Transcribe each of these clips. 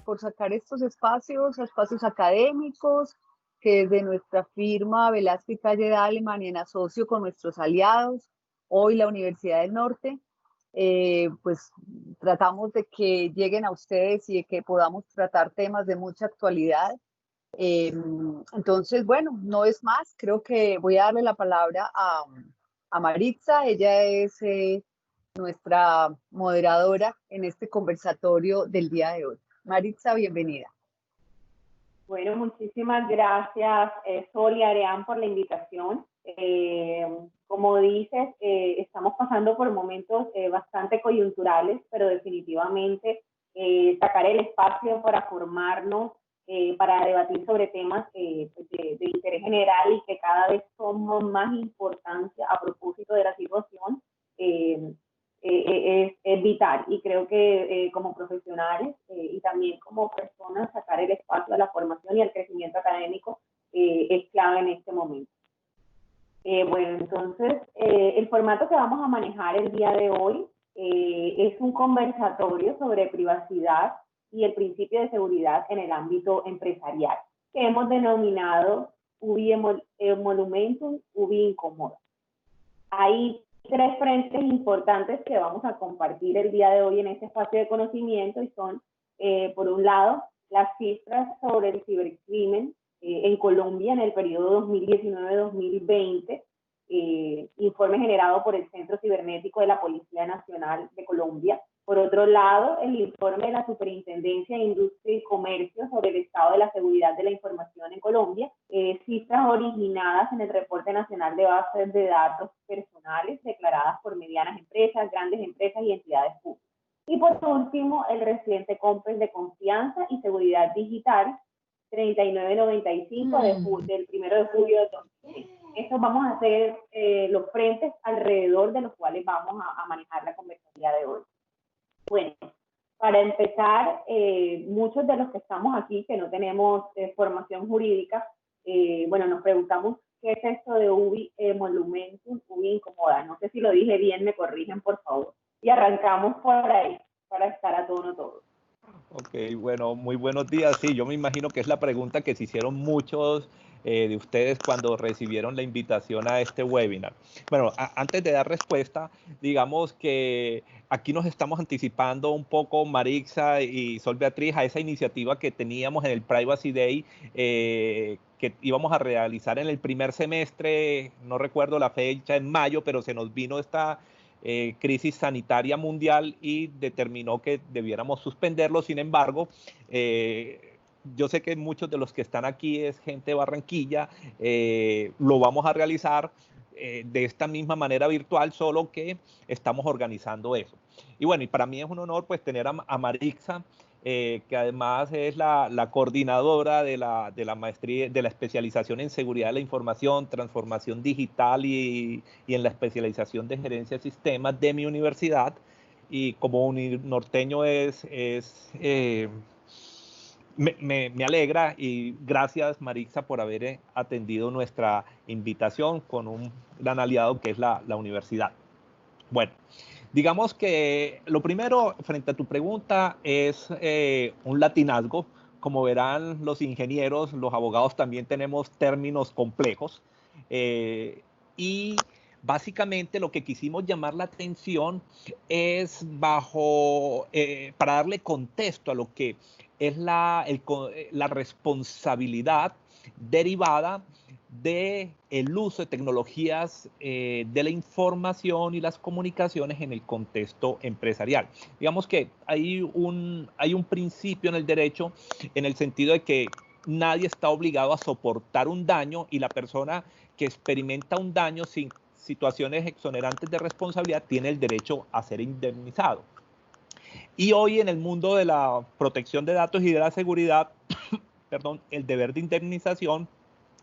por sacar estos espacios, espacios académicos, que desde nuestra firma Velázquez Calle Daleman y en asocio con nuestros aliados, hoy la Universidad del Norte, pues tratamos de que lleguen a ustedes y de que podamos tratar temas de mucha actualidad. Entonces, bueno, no es más, creo que voy a darle la palabra a Maritza, ella es nuestra moderadora en este conversatorio del día de hoy. Maritza, bienvenida. Bueno, muchísimas gracias, Sol y Arián, por la invitación. Como dices, estamos pasando por momentos bastante coyunturales, pero definitivamente sacar el espacio para formarnos, para debatir sobre temas de interés general y que cada vez son más importancia a propósito de la situación, es vital. Y creo que como profesionales y también como personas, sacar el espacio a la formación y al crecimiento académico es clave en este momento. Bueno, entonces, el formato que vamos a manejar el día de hoy es un conversatorio sobre privacidad y el principio de seguridad en el ámbito empresarial, que hemos denominado Ubi Emolumentum, Ubi Incomoda. Hay tres frentes importantes que vamos a compartir el día de hoy en este espacio de conocimiento y son, por un lado, las cifras sobre el cibercrimen en Colombia en el periodo 2019-2020, informe generado por el Centro Cibernético de la Policía Nacional de Colombia. Por otro lado, el informe de la Superintendencia de Industria y Comercio sobre el estado de la seguridad de la información en Colombia, cifras originadas en el Reporte Nacional de Bases de Datos Personales declaradas por medianas empresas, grandes empresas y entidades públicas. Y por último, el reciente COMPES de Confianza y Seguridad Digital 3995 del 1 de julio de 2020. Estos vamos a hacer los frentes alrededor de los cuales vamos a manejar la conversación de hoy. Bueno, para empezar, muchos de los que estamos aquí, que no tenemos formación jurídica, bueno, nos preguntamos qué es esto de Ubi Emolumentum, Ubi Incomoda. No sé si lo dije bien, me corrigen, por favor. Y arrancamos por ahí, para estar a tono todos. Ok, bueno, muy buenos días. Sí, yo me imagino que es la pregunta que se hicieron muchos de ustedes cuando recibieron la invitación a este webinar. Bueno, antes de dar respuesta, digamos que aquí nos estamos anticipando un poco, Maritza y Sol Beatriz, a esa iniciativa que teníamos en el Privacy Day, que íbamos a realizar en el primer semestre, no recuerdo la fecha, en mayo, pero se nos vino esta crisis sanitaria mundial y determinó que debiéramos suspenderlo. Sin embargo, yo sé que muchos de los que están aquí es gente de Barranquilla, lo vamos a realizar de esta misma manera virtual, solo que estamos organizando eso. Y bueno, y para mí es un honor pues tener a Maritza, que además es la coordinadora de la maestría, de la especialización en seguridad de la información, transformación digital y en la especialización de gerencia de sistemas de mi universidad. Y como norteño me alegra, y gracias, Maritza, por haber atendido nuestra invitación con un gran aliado que es la universidad. Bueno, digamos que lo primero, frente a tu pregunta, es un latinazgo. Como verán los ingenieros, los abogados también tenemos términos complejos. Y básicamente lo que quisimos llamar la atención es para darle contexto a lo que es la responsabilidad derivada del uso de tecnologías de la información y las comunicaciones en el contexto empresarial. Digamos que hay un principio en el derecho en el sentido de que nadie está obligado a soportar un daño, y la persona que experimenta un daño sin situaciones exonerantes de responsabilidad tiene el derecho a ser indemnizado. Y hoy, en el mundo de la protección de datos y de la seguridad, perdón, el deber de indemnización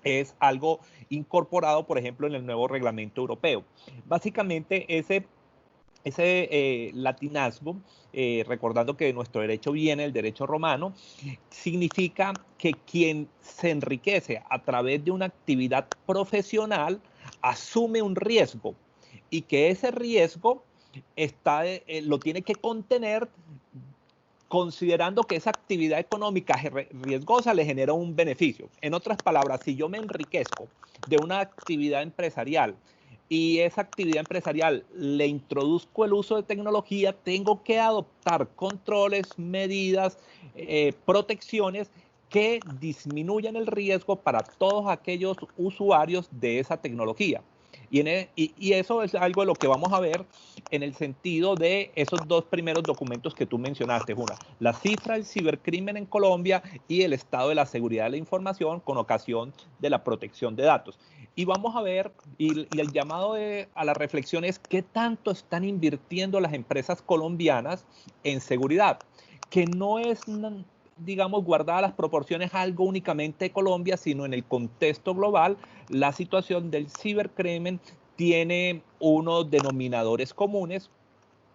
es algo incorporado, por ejemplo, en el nuevo reglamento europeo. Básicamente, ese latinazgo, recordando que de nuestro derecho viene el derecho romano, significa que quien se enriquece a través de una actividad profesional asume un riesgo, y que ese riesgo lo tiene que contener considerando que esa actividad económica riesgosa le genera un beneficio. En otras palabras, si yo me enriquezco de una actividad empresarial y esa actividad empresarial le introduzco el uso de tecnología, tengo que adoptar controles, medidas, protecciones que disminuyan el riesgo para todos aquellos usuarios de esa tecnología. Y eso es algo de lo que vamos a ver en el sentido de esos dos primeros documentos que tú mencionaste, una, la cifra del cibercrimen en Colombia y el estado de la seguridad de la información con ocasión de la protección de datos. Y vamos a ver, y el llamado a la reflexión es qué tanto están invirtiendo las empresas colombianas en seguridad, que no es, digamos, guardadas las proporciones algo únicamente de Colombia, sino en el contexto global. La situación del cibercrimen tiene unos denominadores comunes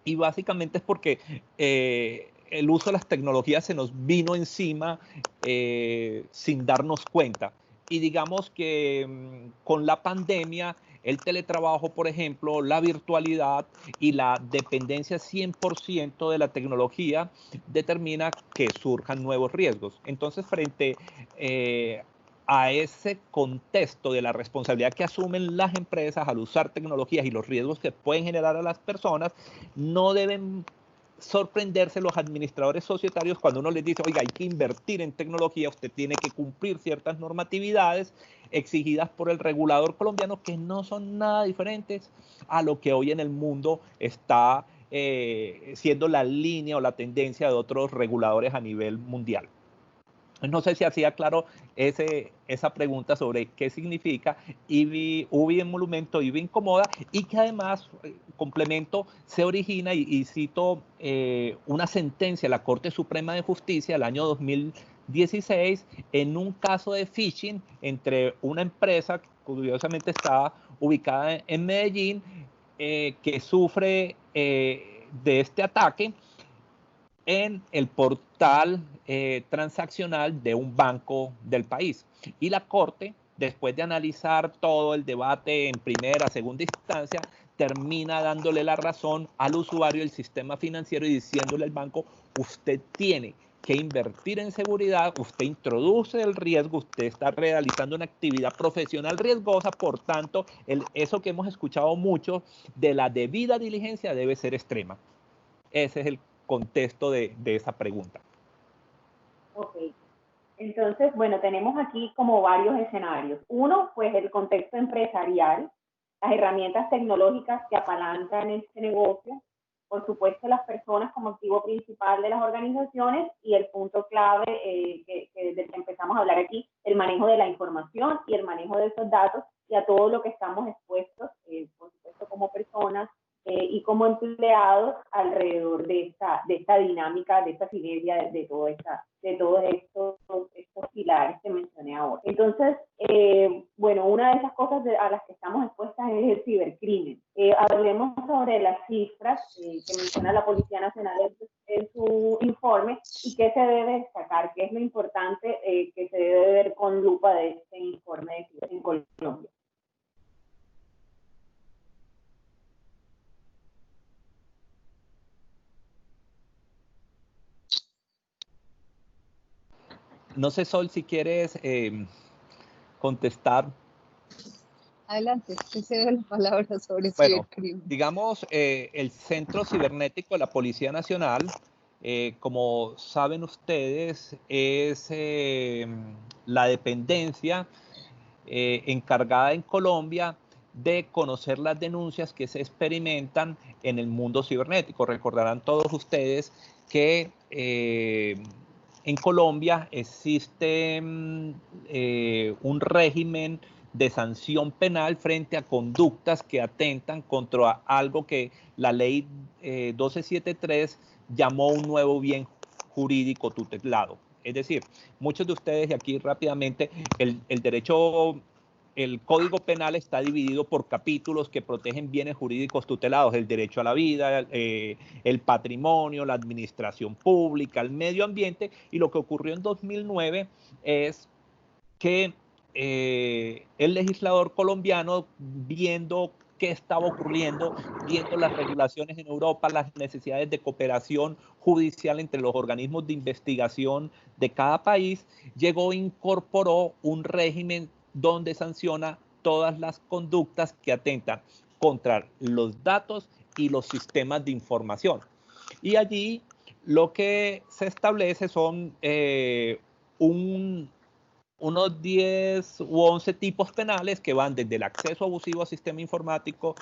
y básicamente es porque el uso de las tecnologías se nos vino encima sin darnos cuenta. Y digamos que con la pandemia, el teletrabajo, por ejemplo, la virtualidad y la dependencia 100% de la tecnología determina que surjan nuevos riesgos. Entonces, frente a ese contexto de la responsabilidad que asumen las empresas al usar tecnologías y los riesgos que pueden generar a las personas, no deben sorprenderse los administradores societarios cuando uno les dice, oiga, hay que invertir en tecnología, usted tiene que cumplir ciertas normatividades exigidas por el regulador colombiano que no son nada diferentes a lo que hoy en el mundo está siendo la línea o la tendencia de otros reguladores a nivel mundial. No sé si hacía claro esa pregunta sobre qué significa IBI emolumento, IBI incomoda, y que además, complemento, se origina, y cito una sentencia de la Corte Suprema de Justicia del año 2016 en un caso de phishing entre una empresa que curiosamente estaba ubicada en Medellín, que sufre de este ataque en el portal transaccional de un banco del país. Y la Corte, después de analizar todo el debate en primera, segunda instancia, termina dándole la razón al usuario del sistema financiero y diciéndole al banco, usted tiene que invertir en seguridad, usted introduce el riesgo, usted está realizando una actividad profesional riesgosa, por tanto, eso que hemos escuchado mucho de la debida diligencia debe ser extrema. Ese es el contexto de esa pregunta. Ok. Entonces, bueno, tenemos aquí como varios escenarios. Uno, pues el contexto empresarial, las herramientas tecnológicas que apalancan este negocio, por supuesto las personas como activo principal de las organizaciones y el punto clave desde que empezamos a hablar aquí, el manejo de la información y el manejo de esos datos y a todo lo que estamos expuestos, por supuesto como personas, y como empleados alrededor de esta dinámica, de esta sinergia, de todos estos pilares que mencioné ahora. Entonces, bueno, una de esas cosas a las que estamos expuestas es el cibercrimen. Hablemos sobre las cifras que menciona la Policía Nacional en su informe y qué se debe destacar, qué es lo importante que se debe ver con lupa de este informe en Colombia. No sé, Sol, si quieres contestar. Adelante, te cedo la palabra sobre cibercrimen. Digamos, el Centro Cibernético de la Policía Nacional, como saben ustedes, es la dependencia encargada en Colombia de conocer las denuncias que se experimentan en el mundo cibernético. Recordarán todos ustedes que en Colombia existe un régimen de sanción penal frente a conductas que atentan contra algo que la ley 1273 llamó un nuevo bien jurídico tutelado. Es decir, muchos de ustedes, y aquí rápidamente, el derecho, el Código Penal está dividido por capítulos que protegen bienes jurídicos tutelados, el derecho a la vida, el patrimonio, la administración pública, el medio ambiente, y lo que ocurrió en 2009 es que el legislador colombiano, viendo qué estaba ocurriendo, viendo las regulaciones en Europa, las necesidades de cooperación judicial entre los organismos de investigación de cada país, llegó e incorporó un régimen donde sanciona todas las conductas que atentan contra los datos y los sistemas de información. Y allí lo que se establece son unos 10 u 11 tipos penales que van desde el acceso abusivo al sistema informático,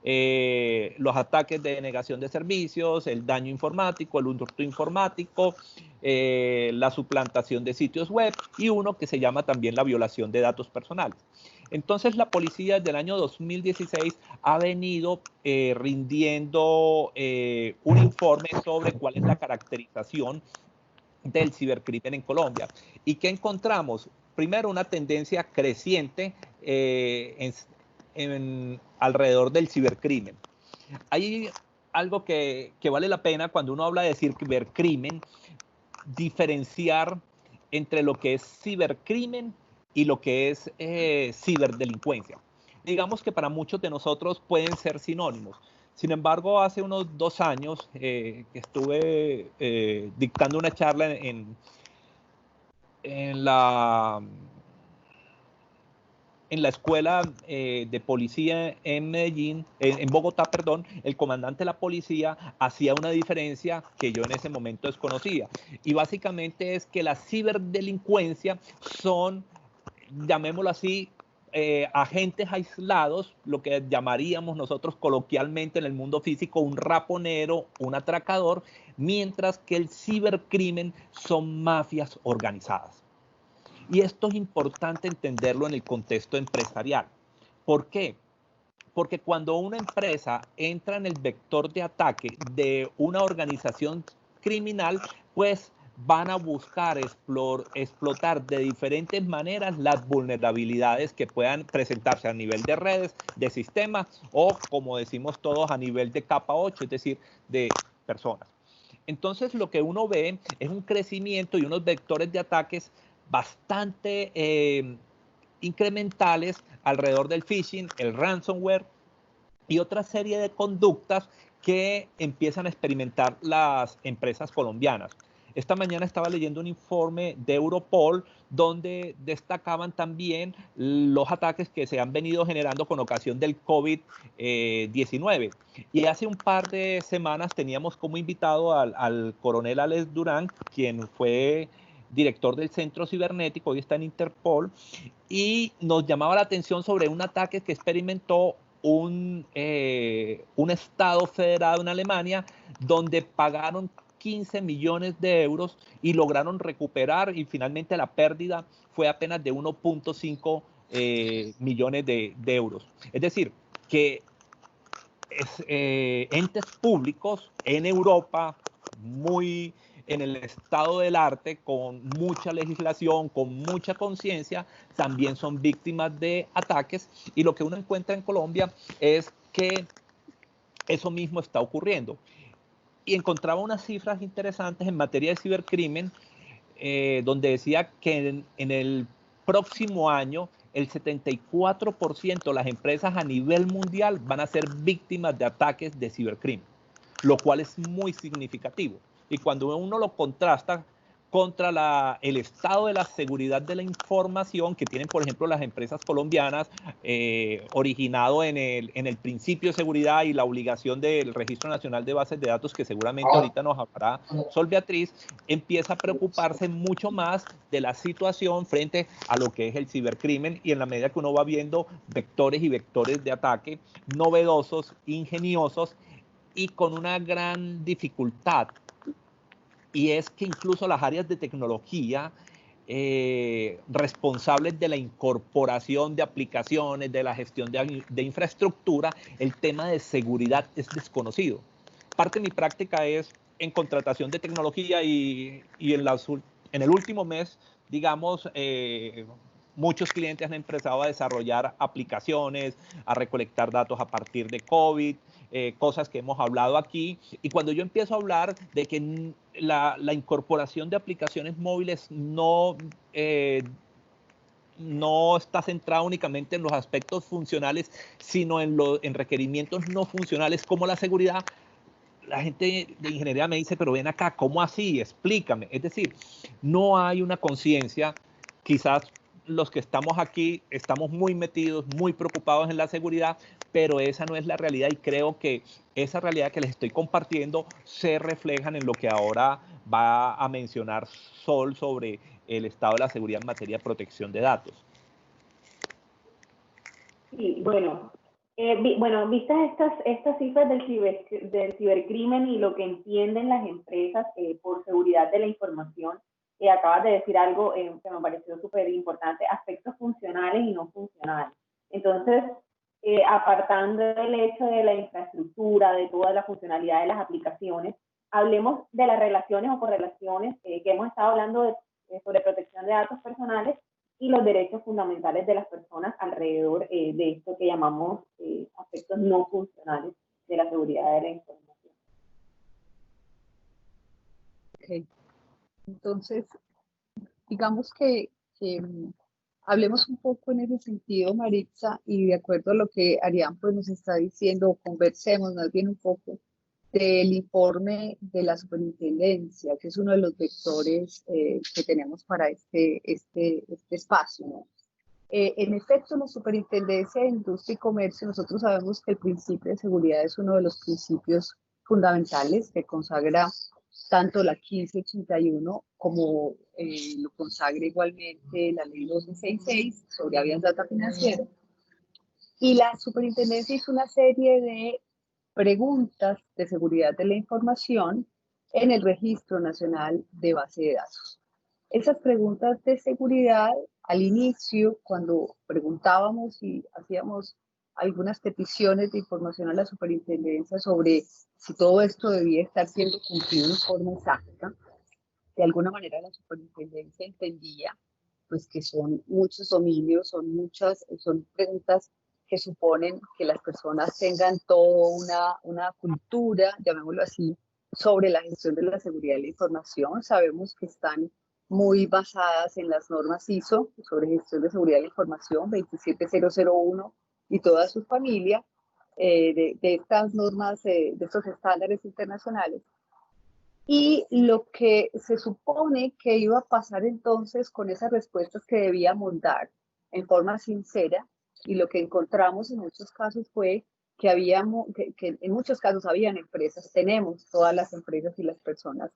los ataques de denegación de servicios, el daño informático, el hurto informático, la suplantación de sitios web y uno que se llama también la violación de datos personales. Entonces la policía desde el año 2016 ha venido rindiendo un informe sobre cuál es la caracterización del cibercrimen en Colombia. ¿Y qué encontramos? Primero, una tendencia creciente alrededor del cibercrimen. Hay algo que vale la pena cuando uno habla de cibercrimen, diferenciar entre lo que es cibercrimen y lo que es ciberdelincuencia. Digamos que para muchos de nosotros pueden ser sinónimos. Sin embargo, hace unos 2 años que estuve dictando una charla en la escuela de policía en Medellín, en Bogotá, perdón, el comandante de la policía hacía una diferencia que yo en ese momento desconocía. Y básicamente es que la ciberdelincuencia son, llamémoslo así, agentes aislados, lo que llamaríamos nosotros coloquialmente en el mundo físico un raponero, un atracador, mientras que el cibercrimen son mafias organizadas. Y esto es importante entenderlo en el contexto empresarial. ¿Por qué? Porque cuando una empresa entra en el vector de ataque de una organización criminal, pues van a buscar explotar de diferentes maneras las vulnerabilidades que puedan presentarse a nivel de redes, de sistemas o, como decimos todos, a nivel de capa 8, es decir, de personas. Entonces, lo que uno ve es un crecimiento y unos vectores de ataques bastante incrementales alrededor del phishing, el ransomware y otra serie de conductas que empiezan a experimentar las empresas colombianas. Esta mañana estaba leyendo un informe de Europol donde destacaban también los ataques que se han venido generando con ocasión del COVID-19. Y hace un par de semanas teníamos como invitado al coronel Alex Durán, quien fue director del Centro Cibernético, hoy está en Interpol, y nos llamaba la atención sobre un ataque que experimentó un estado federado en Alemania, donde pagaron 15 millones de euros y lograron recuperar, y finalmente la pérdida fue apenas de 1.5 millones de euros. Es decir, que entes públicos en Europa, muy en el estado del arte, con mucha legislación, con mucha conciencia, también son víctimas de ataques, y lo que uno encuentra en Colombia es que eso mismo está ocurriendo. Y encontraba unas cifras interesantes en materia de cibercrimen, donde decía que en el próximo año el 74% de las empresas a nivel mundial van a ser víctimas de ataques de cibercrimen, lo cual es muy significativo. Y cuando uno lo contrasta contra el estado de la seguridad de la información que tienen, por ejemplo, las empresas colombianas, originado en el principio de seguridad y la obligación del Registro Nacional de Bases de Datos, que seguramente ahorita nos hablará Sol Beatriz, empieza a preocuparse mucho más de la situación frente a lo que es el cibercrimen, y en la medida que uno va viendo vectores y vectores de ataque novedosos, ingeniosos y con una gran dificultad. Y es que incluso las áreas de tecnología responsables de la incorporación de aplicaciones, de la gestión de infraestructura, el tema de seguridad es desconocido. Parte de mi práctica es en contratación de tecnología y en el último mes, digamos, muchos clientes han empezado a desarrollar aplicaciones, a recolectar datos a partir de COVID, cosas que hemos hablado aquí. Y cuando yo empiezo a hablar de que la incorporación de aplicaciones móviles no no está centrada únicamente en los aspectos funcionales, sino en requerimientos no funcionales como la seguridad, la gente de ingeniería me dice, pero ven acá, ¿cómo así? Explícame. Es decir, no hay una conciencia, quizás los que estamos aquí estamos muy metidos, muy preocupados en la seguridad, pero esa no es la realidad y creo que esa realidad que les estoy compartiendo se reflejan en lo que ahora va a mencionar Sol sobre el estado de la seguridad en materia de protección de datos. Sí, bueno, vistas estas cifras del cibercrimen y lo que entienden las empresas por seguridad de la información, acabas de decir algo que me pareció súper importante, aspectos funcionales y no funcionales. Entonces, apartando el hecho de la infraestructura, de toda la funcionalidad de las aplicaciones, hablemos de las relaciones o correlaciones que hemos estado hablando sobre protección de datos personales y los derechos fundamentales de las personas alrededor de esto que llamamos aspectos no funcionales de la seguridad de la información. Okay. Entonces, digamos que hablemos un poco en ese sentido, Maritza, y de acuerdo a lo que Arián pues, nos está diciendo, conversemos más bien un poco del informe de la superintendencia, que es uno de los vectores que tenemos para este espacio, ¿no? En efecto, en la Superintendencia de Industria y Comercio, nosotros sabemos que el principio de seguridad es uno de los principios fundamentales que consagra tanto la 1581 como lo consagra igualmente la ley 1266 sobre habeas data financiera. Y la Superintendencia hizo una serie de preguntas de seguridad de la información en el Registro Nacional de Base de Datos. Esas preguntas de seguridad, al inicio, cuando preguntábamos y hacíamos algunas peticiones de información a la superintendencia sobre si todo esto debía estar siendo cumplido en forma exacta, de alguna manera la superintendencia entendía pues que son muchos dominios, son preguntas que suponen que las personas tengan toda una cultura, llamémoslo así, sobre la gestión de la seguridad de la información. Sabemos que están muy basadas en las normas ISO sobre gestión de seguridad de la información 27001 y toda su familia, de estas normas, de estos estándares internacionales. Y lo que se supone que iba a pasar entonces con esas respuestas que debíamos dar en forma sincera, y lo que encontramos en muchos casos fue que en muchos casos habían empresas, tenemos todas las empresas y las personas,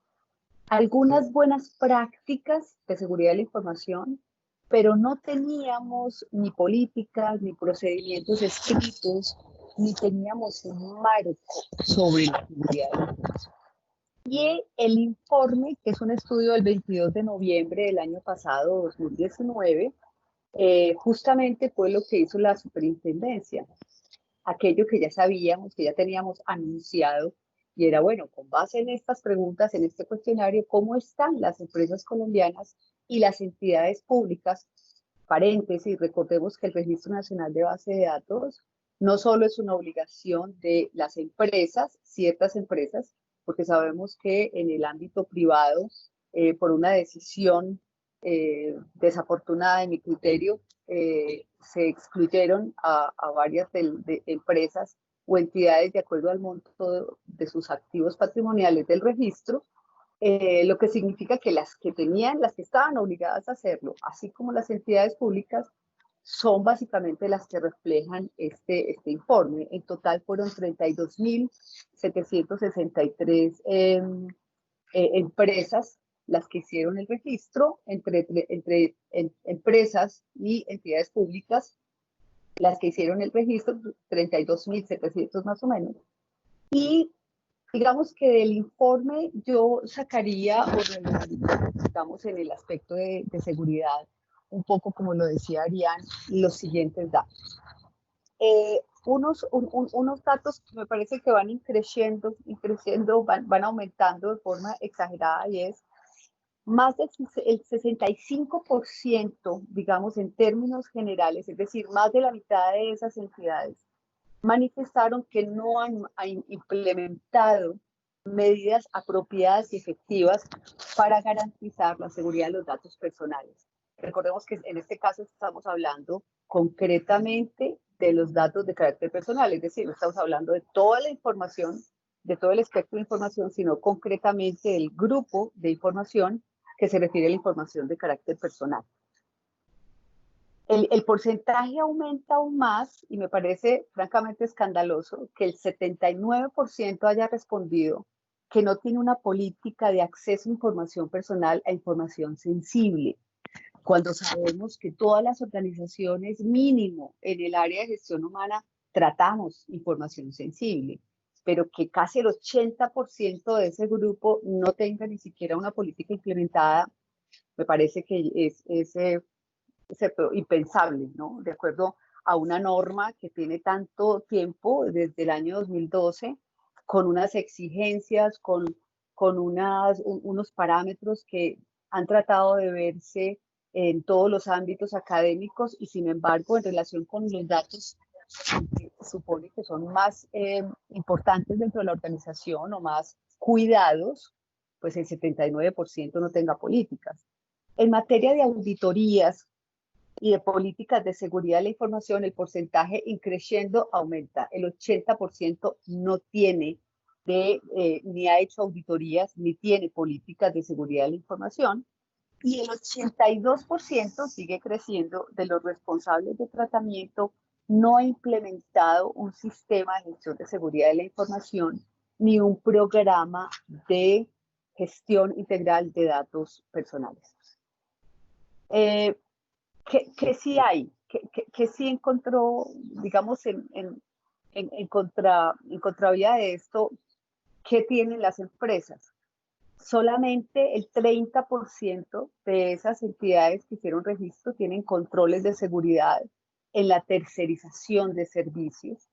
algunas buenas prácticas de seguridad de la información, pero no teníamos ni políticas, ni procedimientos escritos, ni teníamos un marco sobre la seguridad de la información. Y el informe, que es un estudio del 22 de noviembre del año pasado, 2019, justamente fue lo que hizo la superintendencia. Aquello que ya sabíamos, que ya teníamos anunciado, y era, bueno, con base en estas preguntas, en este cuestionario, ¿cómo están las empresas colombianas y las entidades públicas? Paréntesis, recordemos que el Registro Nacional de Base de Datos no solo es una obligación de las empresas, ciertas empresas, porque sabemos que en el ámbito privado, por una decisión desafortunada de mi criterio, se excluyeron a varias de empresas o entidades de acuerdo al monto de sus activos patrimoniales del registro, lo que significa que las que estaban obligadas a hacerlo, así como las entidades públicas, son básicamente las que reflejan este informe. En total fueron 32.763 empresas las que hicieron el registro, entre empresas y entidades públicas, las que hicieron el registro, 32.700 más o menos. Y digamos que del informe yo sacaría, o estamos en el aspecto de seguridad, un poco como lo decía Arián, los siguientes datos. Unos datos que me parece que van creciendo, van aumentando de forma exagerada, y es más del 65%, digamos en términos generales, es decir, más de la mitad de esas entidades manifestaron que no han implementado medidas apropiadas y efectivas para garantizar la seguridad de los datos personales. Recordemos que en este caso estamos hablando concretamente de los datos de carácter personal, es decir, no estamos hablando de toda la información, de todo el espectro de información, sino concretamente del grupo de información que se refiere a la información de carácter personal. El porcentaje aumenta aún más y me parece francamente escandaloso que el 79% haya respondido que no tiene una política de acceso a información personal a información sensible, cuando sabemos que todas las organizaciones mínimo en el área de gestión humana tratamos información sensible, pero que casi el 80% de ese grupo no tenga ni siquiera una política implementada, me parece que es impensable, ¿no? De acuerdo a una norma que tiene tanto tiempo, desde el año 2012, con unas exigencias, con unos parámetros que han tratado de verse en todos los ámbitos académicos y sin embargo en relación con los datos que supone que son más importantes dentro de la organización o más cuidados, pues el 79% no tenga políticas. En materia de auditorías y de políticas de seguridad de la información, el porcentaje increciendo aumenta. El 80% no tiene ni ha hecho auditorías, ni tiene políticas de seguridad de la información. Y el 82% sigue creciendo de los responsables de tratamiento no ha implementado un sistema de gestión de seguridad de la información ni un programa de gestión integral de datos personales. ¿Qué sí hay? ¿Qué sí encontró, digamos, en contravía de esto? ¿Qué tienen las empresas? Solamente el 30% de esas entidades que hicieron registro tienen controles de seguridad en la tercerización de servicios.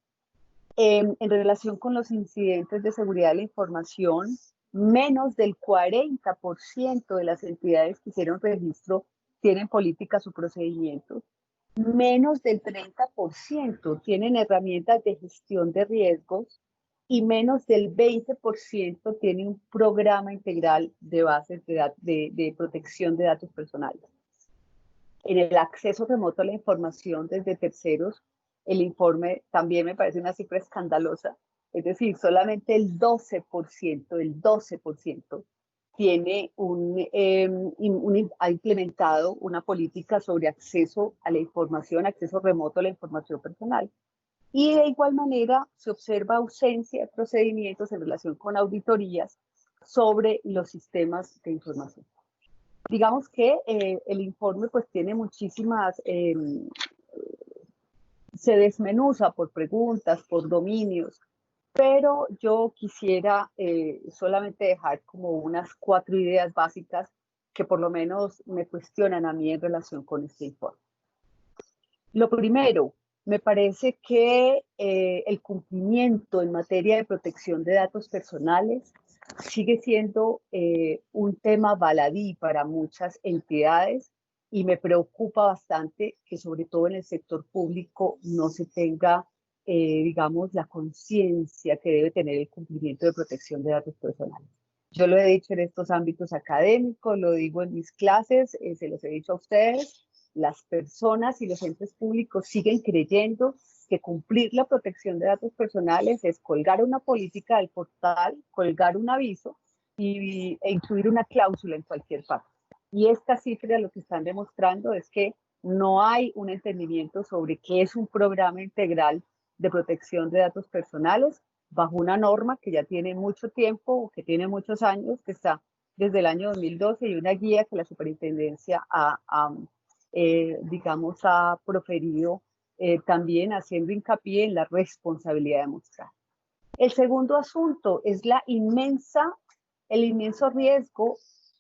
En relación con los incidentes de seguridad de la información, menos del 40% de las entidades que hicieron registro tienen políticas o procedimientos. Menos del 30% tienen herramientas de gestión de riesgos y menos del 20% tiene un programa integral de bases de protección de datos personales. En el acceso remoto a la información desde terceros, el informe también me parece una cifra escandalosa, es decir, solamente el 12% tiene ha implementado una política sobre acceso a la información, acceso remoto a la información personal. Y de igual manera se observa ausencia de procedimientos en relación con auditorías sobre los sistemas de información. Digamos que el informe pues tiene muchísimas, se desmenuza por preguntas, por dominios, pero yo quisiera solamente dejar como unas 4 ideas básicas que por lo menos me cuestionan a mí en relación con este informe. Lo primero, me parece que el cumplimiento en materia de protección de datos personales sigue siendo un tema baladí para muchas entidades y me preocupa bastante que sobre todo en el sector público no se tenga, digamos, la conciencia que debe tener el cumplimiento de protección de datos personales. Yo lo he dicho en estos ámbitos académicos, lo digo en mis clases, se los he dicho a ustedes. Las personas y los entes públicos siguen creyendo que cumplir la protección de datos personales es colgar una política del portal, colgar un aviso e incluir una cláusula en cualquier parte. Y estas cifras lo que están demostrando es que no hay un entendimiento sobre qué es un programa integral de protección de datos personales bajo una norma que ya tiene mucho tiempo, que tiene muchos años, que está desde el año 2012 y una guía que la superintendencia digamos, ha proferido también haciendo hincapié en la responsabilidad de mostrar. El segundo asunto es el inmenso riesgo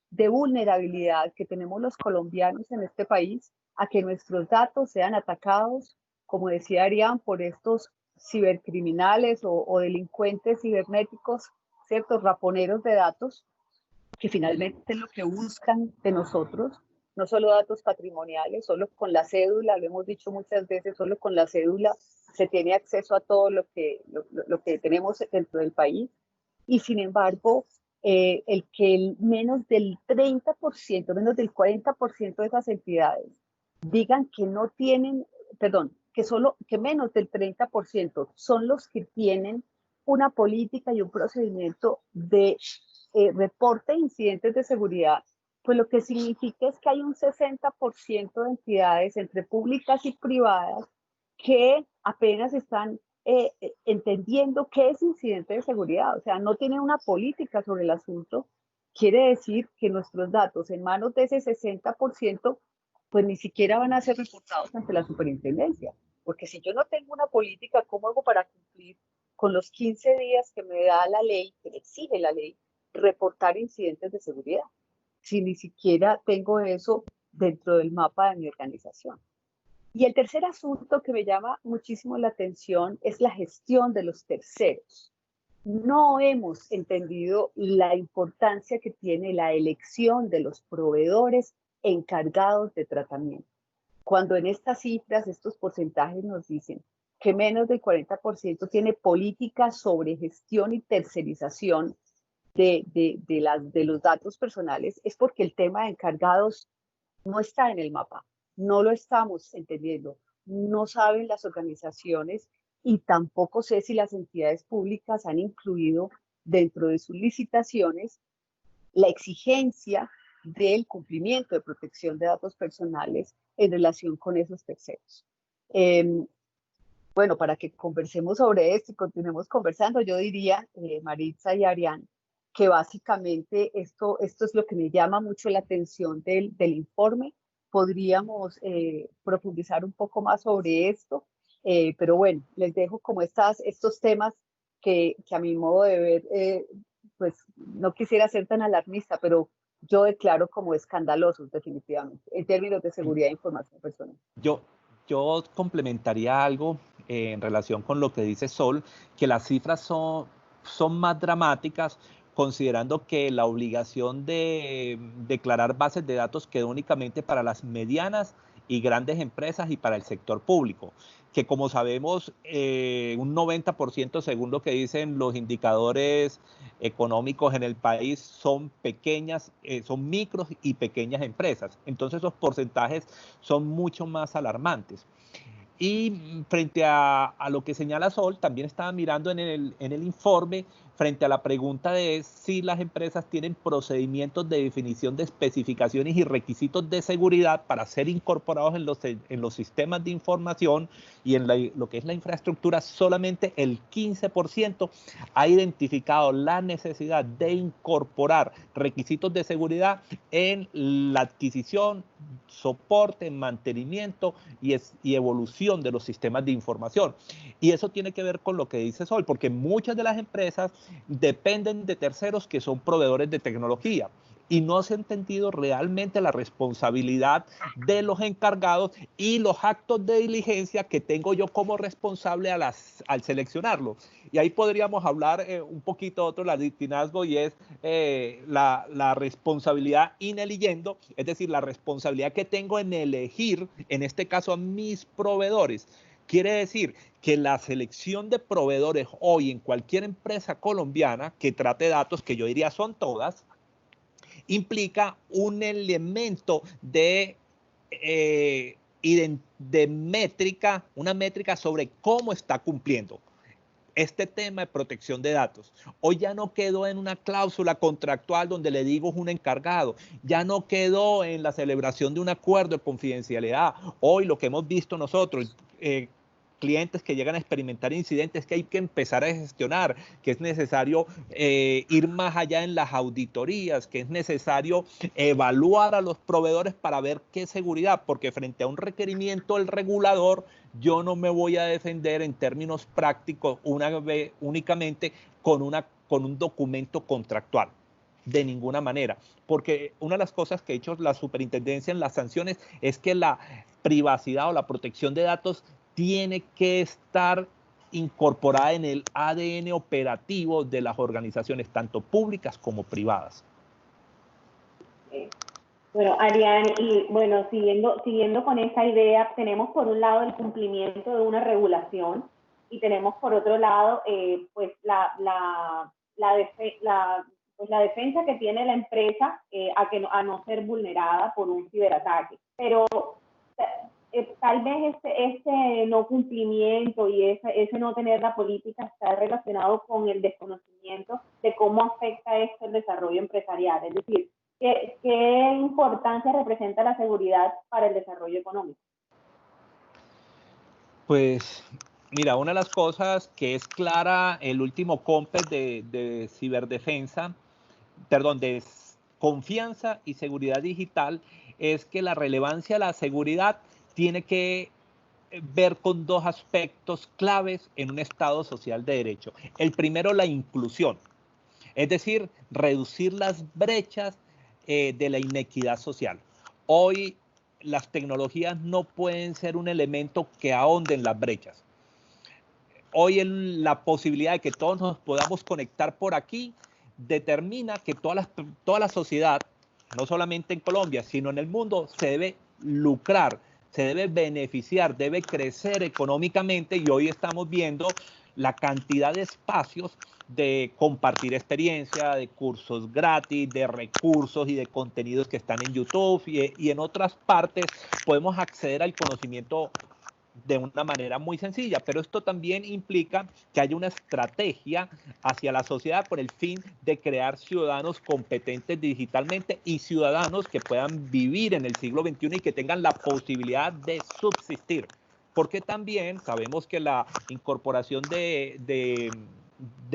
de vulnerabilidad que tenemos los colombianos en este país a que nuestros datos sean atacados, como decía Arián, por estos cibercriminales o delincuentes cibernéticos, ciertos raponeros de datos, que finalmente lo que buscan de nosotros no solo datos patrimoniales, solo con la cédula, lo hemos dicho muchas veces, solo con la cédula se tiene acceso a todo lo que tenemos dentro del país. Y sin embargo, el que menos del 30%, menos del 40% de esas entidades digan que no tienen, perdón, que menos del 30% son los que tienen una política y un procedimiento de reporte de incidentes de seguridad, pues lo que significa es que hay un 60% de entidades entre públicas y privadas que apenas están entendiendo qué es incidente de seguridad, o sea, no tienen una política sobre el asunto. Quiere decir que nuestros datos en manos de ese 60%, pues ni siquiera van a ser reportados ante la superintendencia, porque si yo no tengo una política, ¿cómo hago para cumplir con los 15 días que me da la ley, que me exige la ley, reportar incidentes de seguridad? Si ni siquiera tengo eso dentro del mapa de mi organización. Y el tercer asunto que me llama muchísimo la atención es la gestión de los terceros. No hemos entendido la importancia que tiene la elección de los proveedores encargados de tratamiento. Cuando en estas cifras, estos porcentajes nos dicen que menos del 40% tiene políticas sobre gestión y tercerización de los datos personales, es porque el tema de encargados no está en el mapa, no lo estamos entendiendo, no saben las organizaciones y tampoco sé si las entidades públicas han incluido dentro de sus licitaciones la exigencia del cumplimiento de protección de datos personales en relación con esos terceros. Bueno, para que conversemos sobre esto y continuemos conversando, yo diría, Maritza y Ariane, que básicamente esto es lo que me llama mucho la atención del informe. Podríamos profundizar un poco más sobre esto, pero bueno, les dejo como estos temas que a mi modo de ver, pues no quisiera ser tan alarmista, pero yo declaro como escandalosos definitivamente en términos de seguridad de información personal. Yo complementaría algo en relación con lo que dice Sol, que las cifras son más dramáticas, considerando que la obligación de declarar bases de datos quedó únicamente para las medianas y grandes empresas y para el sector público, que como sabemos, un 90%, según lo que dicen los indicadores económicos en el país, son pequeñas, son micros y pequeñas empresas. Entonces, los porcentajes son mucho más alarmantes. Y frente a lo que señala Sol, también estaba mirando en el informe, frente a la pregunta de si las empresas tienen procedimientos de definición de especificaciones y requisitos de seguridad para ser incorporados en los sistemas de información y en lo que es la infraestructura. Solamente el 15% ha identificado la necesidad de incorporar requisitos de seguridad en la adquisición, soporte, mantenimiento y evolución de los sistemas de información. Y eso tiene que ver con lo que dice Sol, porque muchas de las empresas dependen de terceros que son proveedores de tecnología y no se ha entendido realmente la responsabilidad de los encargados y los actos de diligencia que tengo yo como responsable al seleccionarlo. Y ahí podríamos hablar un poquito otro latinazgo, y es la responsabilidad in eligiendo, es decir, la responsabilidad que tengo en elegir, en este caso, a mis proveedores. Quiere decir que la selección de proveedores hoy en cualquier empresa colombiana que trate datos, que yo diría son todas, implica un elemento de métrica, una métrica sobre cómo está cumpliendo este tema de protección de datos. Hoy ya no quedó en una cláusula contractual donde le digo es un encargado, ya no quedó en la celebración de un acuerdo de confidencialidad. Hoy lo que hemos visto nosotros, clientes que llegan a experimentar incidentes que hay que empezar a gestionar, que es necesario ir más allá en las auditorías, que es necesario evaluar a los proveedores para ver qué seguridad, porque frente a un requerimiento del regulador, yo no me voy a defender en términos prácticos únicamente con un documento contractual. De ninguna manera, porque una de las cosas que ha hecho la superintendencia en las sanciones es que la privacidad o la protección de datos tiene que estar incorporada en el ADN operativo de las organizaciones, tanto públicas como privadas. Bueno, Ariane, y bueno, siguiendo con esta idea, tenemos por un lado el cumplimiento de una regulación y tenemos por otro lado, pues la pues la defensa que tiene la empresa a no ser vulnerada por un ciberataque. Pero tal vez este no cumplimiento y ese no tener la política está relacionado con el desconocimiento de cómo afecta esto el desarrollo empresarial. Es decir, ¿qué importancia representa la seguridad para el desarrollo económico? Pues mira, una de las cosas que es clara, el último COMPES de ciberdefensa, perdón, de confianza y seguridad digital, es que la relevancia de la seguridad tiene que ver con dos aspectos claves en un Estado social de derecho. El primero, la inclusión, es decir, reducir las brechas de la inequidad social. Hoy las tecnologías no pueden ser un elemento que ahonde en las brechas. Hoy la posibilidad de que todos nos podamos conectar por aquí determina que toda la sociedad, no solamente en Colombia, sino en el mundo, se debe lucrar, se debe beneficiar, debe crecer económicamente, y hoy estamos viendo la cantidad de espacios de compartir experiencia, de cursos gratis, de recursos y de contenidos que están en YouTube y en otras partes podemos acceder al conocimiento de una manera muy sencilla, pero esto también implica que haya una estrategia hacia la sociedad por el fin de crear ciudadanos competentes digitalmente y ciudadanos que puedan vivir en el siglo XXI y que tengan la posibilidad de subsistir. Porque también sabemos que la incorporación de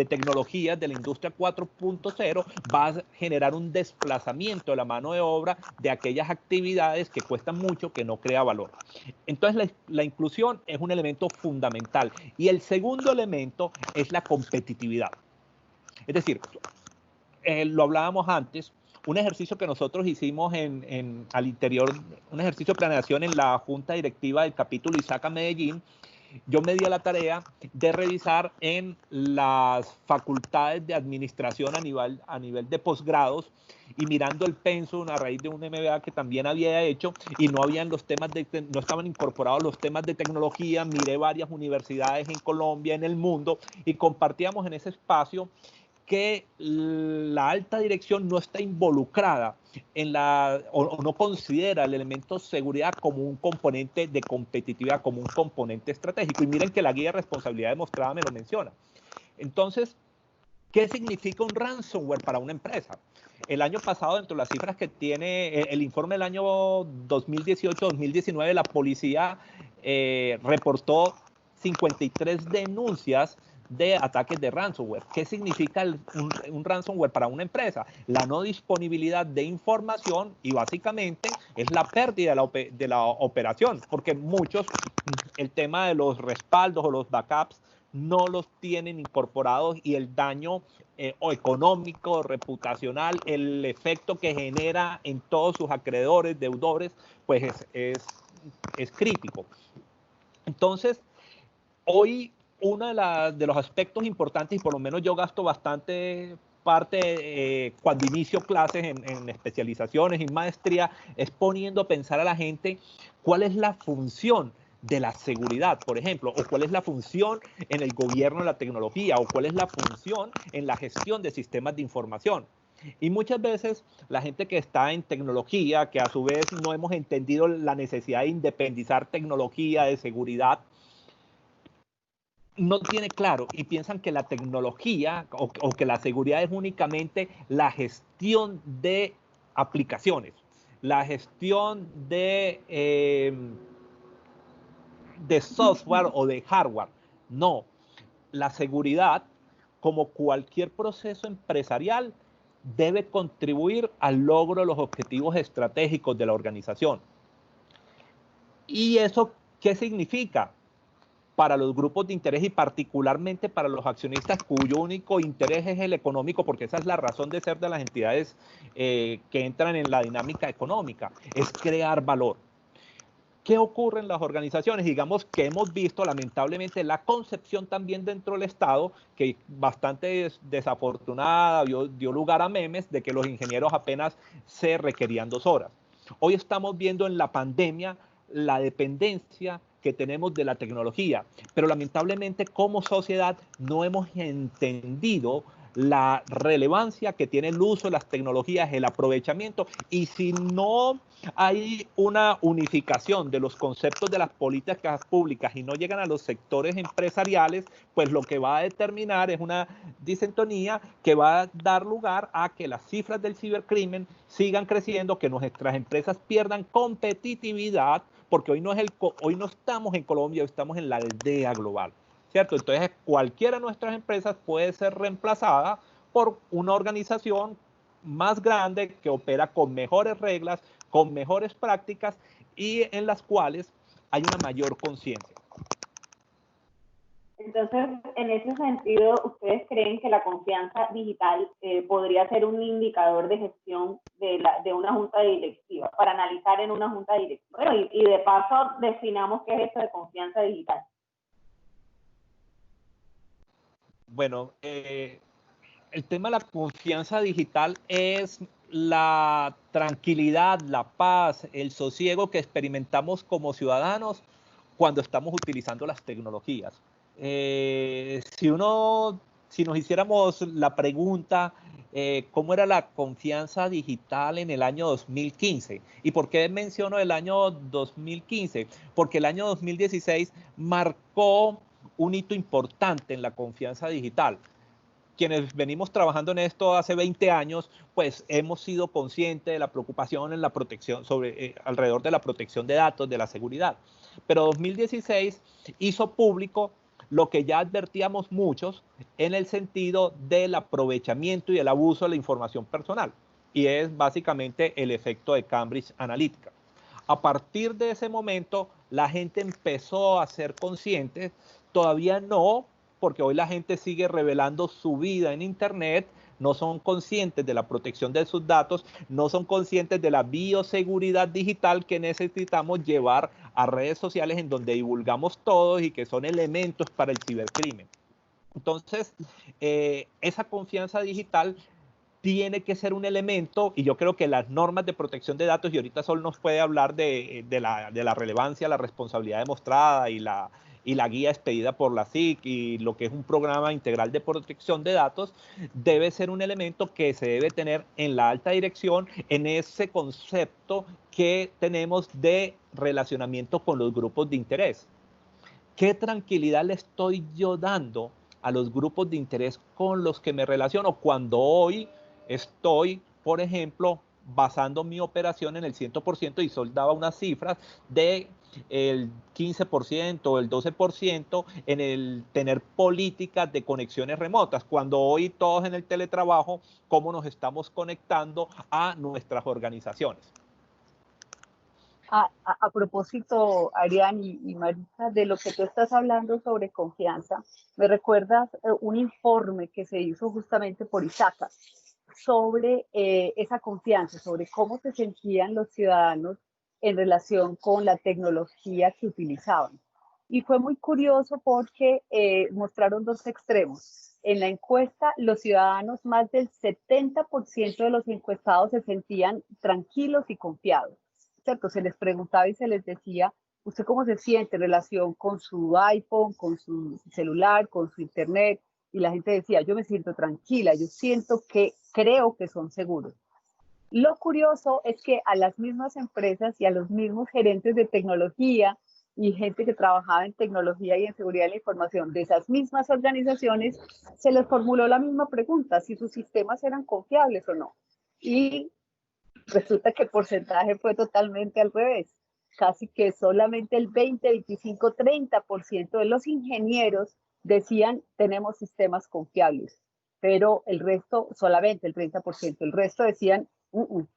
tecnologías de la industria 4.0 va a generar un desplazamiento de la mano de obra de aquellas actividades que cuestan mucho, que no crea valor. Entonces la inclusión es un elemento fundamental. Y el segundo elemento es la competitividad. Es decir, lo hablábamos antes, un ejercicio que nosotros hicimos al interior, un ejercicio de planeación en la Junta Directiva del capítulo ISACA Medellín. Yo me di a la tarea de revisar en las facultades de administración a nivel de posgrados y mirando el pensum a raíz de un MBA que también había hecho y no estaban incorporados los temas de tecnología. Miré varias universidades en Colombia, en el mundo, y compartíamos en ese espacio que la alta dirección no está involucrada o no considera el elemento seguridad como un componente de competitividad, como un componente estratégico. Y miren que la guía de responsabilidad demostrada me lo menciona. Entonces, ¿qué significa un ransomware para una empresa? El año pasado, dentro de las cifras que tiene el informe del año 2018-2019, la policía reportó 53 denuncias de ataques de ransomware. ¿Qué significa un ransomware para una empresa? La no disponibilidad de información y básicamente es la pérdida de la operación, porque muchos, el tema de los respaldos o los backups no los tienen incorporados, y el daño o económico, reputacional, el efecto que genera en todos sus acreedores, deudores, pues es crítico. Entonces, hoy uno de los aspectos importantes, y por lo menos yo gasto bastante parte cuando inicio clases en especializaciones y maestría, es poniendo a pensar a la gente cuál es la función de la seguridad, por ejemplo, o cuál es la función en el gobierno de la tecnología, o cuál es la función en la gestión de sistemas de información. Y muchas veces la gente que está en tecnología, que a su vez no hemos entendido la necesidad de independizar tecnología de seguridad, no tiene claro y piensan que la tecnología o que la seguridad es únicamente la gestión de aplicaciones, la gestión de software o de hardware. No, la seguridad, como cualquier proceso empresarial, debe contribuir al logro de los objetivos estratégicos de la organización. ¿Y eso qué significa? Para los grupos de interés y particularmente para los accionistas cuyo único interés es el económico, porque esa es la razón de ser de las entidades que entran en la dinámica económica, es crear valor. ¿Qué ocurre en las organizaciones? Digamos que hemos visto lamentablemente la concepción también dentro del Estado, que bastante desafortunada dio lugar a memes de que los ingenieros apenas se requerían 2 horas. Hoy estamos viendo en la pandemia la dependencia que tenemos de la tecnología, pero lamentablemente como sociedad no hemos entendido la relevancia que tiene el uso de las tecnologías, el aprovechamiento, y si no hay una unificación de los conceptos de las políticas públicas y no llegan a los sectores empresariales, pues lo que va a determinar es una disintonía que va a dar lugar a que las cifras del cibercrimen sigan creciendo, que nuestras empresas pierdan competitividad, porque hoy no estamos en Colombia, hoy estamos en la aldea global, ¿cierto? Entonces cualquiera de nuestras empresas puede ser reemplazada por una organización más grande que opera con mejores reglas, con mejores prácticas y en las cuales hay una mayor conciencia. Entonces, en ese sentido, ¿ustedes creen que la confianza digital podría ser un indicador de gestión de una junta directiva, para analizar en una junta directiva? Bueno, y de paso, definamos qué es esto de confianza digital. Bueno, el tema de la confianza digital es la tranquilidad, la paz, el sosiego que experimentamos como ciudadanos cuando estamos utilizando las tecnologías. Si nos hiciéramos la pregunta, ¿cómo era la confianza digital en el año 2015? ¿Y por qué menciono el año 2015? Porque el año 2016 marcó un hito importante en la confianza digital. Quienes venimos trabajando en esto hace 20 años, pues hemos sido conscientes de la preocupación en la protección alrededor de la protección de datos, de la seguridad. Pero 2016 hizo público lo que ya advertíamos muchos en el sentido del aprovechamiento y el abuso de la información personal. Y es básicamente el efecto de Cambridge Analytica. A partir de ese momento, la gente empezó a ser consciente, todavía no, porque hoy la gente sigue revelando su vida en Internet, no son conscientes de la protección de sus datos, no son conscientes de la bioseguridad digital que necesitamos llevar a redes sociales en donde divulgamos todos y que son elementos para el cibercrimen. Entonces, esa confianza digital tiene que ser un elemento, y yo creo que las normas de protección de datos, y ahorita Sol nos puede hablar de la relevancia, la responsabilidad demostrada y la guía expedida por la SIC y lo que es un programa integral de protección de datos, debe ser un elemento que se debe tener en la alta dirección, en ese concepto que tenemos de relacionamiento con los grupos de interés. ¿Qué tranquilidad le estoy yo dando a los grupos de interés con los que me relaciono cuando hoy estoy, por ejemplo, basando mi operación en el 100% y Sol daba unas cifras de el 15%, el 12% en el tener políticas de conexiones remotas, cuando hoy todos en el teletrabajo, cómo nos estamos conectando a nuestras organizaciones? A propósito, Arián y Marisa, de lo que tú estás hablando sobre confianza, me recuerdas un informe que se hizo justamente por ISACA sobre esa confianza, sobre cómo se sentían los ciudadanos en relación con la tecnología que utilizaban. Y fue muy curioso porque mostraron dos extremos. En la encuesta, los ciudadanos, más del 70% de los encuestados se sentían tranquilos y confiados, ¿cierto? Se les preguntaba y se les decía, ¿usted cómo se siente en relación con su iPhone, con su celular, con su internet? Y la gente decía, yo me siento tranquila, yo siento que creo que son seguros. Lo curioso es que a las mismas empresas y a los mismos gerentes de tecnología y gente que trabajaba en tecnología y en seguridad de la información de esas mismas organizaciones, se les formuló la misma pregunta, si sus sistemas eran confiables o no. Y resulta que el porcentaje fue totalmente al revés. Casi que solamente el 20, 25, 30% de los ingenieros decían tenemos sistemas confiables, pero el resto, solamente el 30%, el resto decían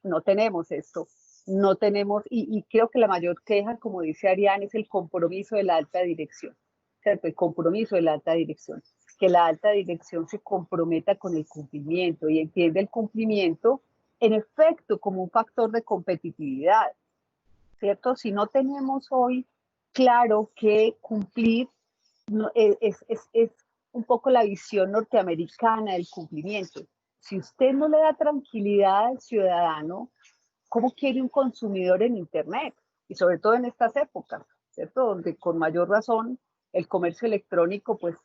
no tenemos esto, no tenemos, y creo que la mayor queja, como dice Ariane, es el compromiso de la alta dirección, ¿cierto? El compromiso de la alta dirección, que la alta dirección se comprometa con el cumplimiento y entiende el cumplimiento en efecto como un factor de competitividad, ¿cierto? Si no tenemos hoy claro que cumplir es un poco la visión norteamericana del cumplimiento. Si usted no le da tranquilidad al ciudadano, ¿cómo quiere un consumidor en Internet? Y sobre todo en estas épocas, ¿cierto? Donde con mayor razón el comercio electrónico pues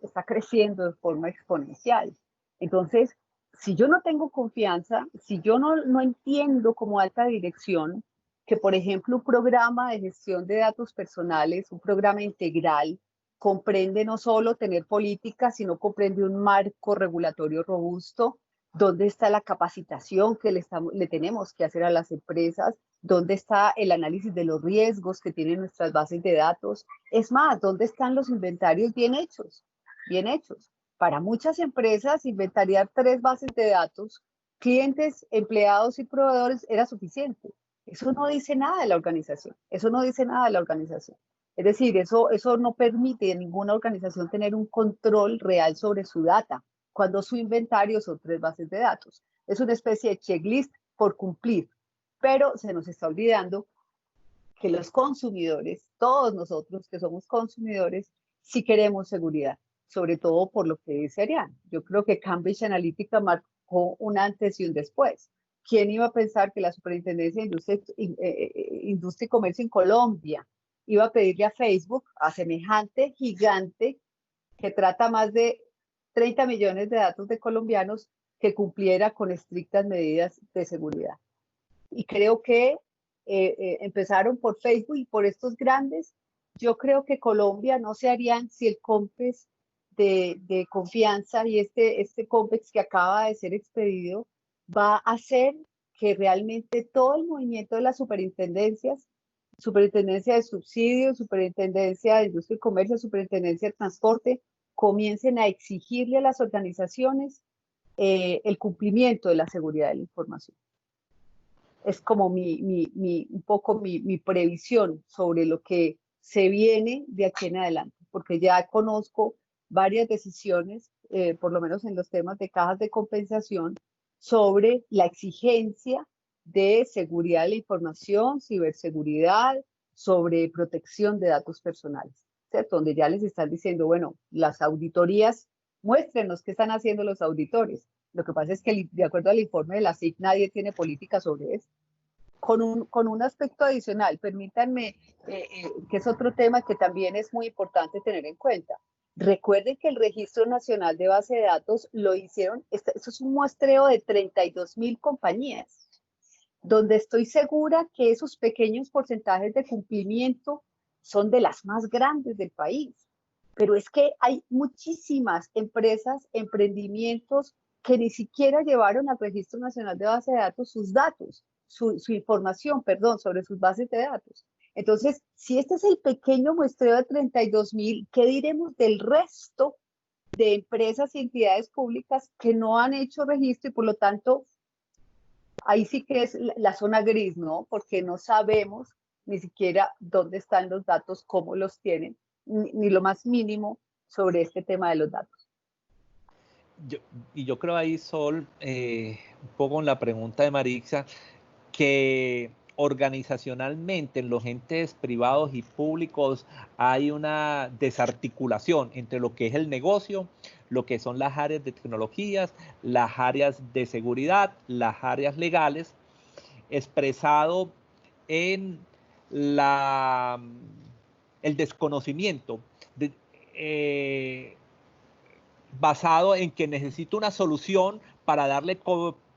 está creciendo de forma exponencial. Entonces, si yo no tengo confianza, si yo no entiendo como alta dirección que, por ejemplo, un programa de gestión de datos personales, un programa integral, comprende no solo tener políticas, sino comprende un marco regulatorio robusto, dónde está la capacitación que le tenemos que hacer a las empresas, dónde está el análisis de los riesgos que tienen nuestras bases de datos. Es más, dónde están los inventarios bien hechos, bien hechos. Para muchas empresas, inventariar 3 bases de datos, clientes, empleados y proveedores, era suficiente. Eso no dice nada de la organización. Eso no dice nada de la organización. Es decir, eso no permite a ninguna organización tener un control real sobre su data, cuando su inventario son 3 bases de datos. Es una especie de checklist por cumplir, pero se nos está olvidando que los consumidores, todos nosotros que somos consumidores, sí queremos seguridad, sobre todo por lo que dice Ariane. Yo creo que Cambridge Analytica marcó un antes y un después. ¿Quién iba a pensar que la Superintendencia de Industria y Comercio en Colombia iba a pedirle a Facebook, a semejante gigante que trata más de 30 millones de datos de colombianos, que cumpliera con estrictas medidas de seguridad? Y creo que empezaron por Facebook y por estos grandes. Yo creo que Colombia no se harían si el COMPES de confianza y este COMPES que acaba de ser expedido va a hacer que realmente todo el movimiento de las superintendencias, superintendencia de subsidios, superintendencia de industria y comercio, superintendencia de transporte, comiencen a exigirle a las organizaciones el cumplimiento de la seguridad de la información. Es como un poco mi previsión sobre lo que se viene de aquí en adelante, porque ya conozco varias decisiones, por lo menos en los temas de cajas de compensación, sobre la exigencia de seguridad de la información, ciberseguridad, sobre protección de datos personales, ¿cierto? Donde ya les están diciendo, bueno, las auditorías, muéstrenos qué están haciendo los auditores. Lo que pasa es que, de acuerdo al informe de la SIC, nadie tiene política sobre eso. Con un aspecto adicional, permítanme, que es otro tema que también es muy importante tener en cuenta. Recuerden que el Registro Nacional de Base de Datos lo hicieron, eso es un muestreo de 32.000 compañías, donde estoy segura que esos pequeños porcentajes de cumplimiento son de las más grandes del país. Pero es que hay muchísimas empresas, emprendimientos que ni siquiera llevaron al Registro Nacional de Base de Datos sus datos, su información, perdón, sobre sus bases de datos. Entonces, si este es el pequeño muestreo de 32.000, ¿qué diremos del resto de empresas y entidades públicas que no han hecho registro y por lo tanto ahí sí que es la zona gris, ¿no? Porque no sabemos ni siquiera dónde están los datos, cómo los tienen, ni lo más mínimo sobre este tema de los datos. Yo creo ahí, Sol, un poco en la pregunta de Marixa, que organizacionalmente en los entes privados y públicos hay una desarticulación entre lo que es el negocio, lo que son las áreas de tecnologías, las áreas de seguridad, las áreas legales, expresado en el desconocimiento basado en que necesito una solución para darle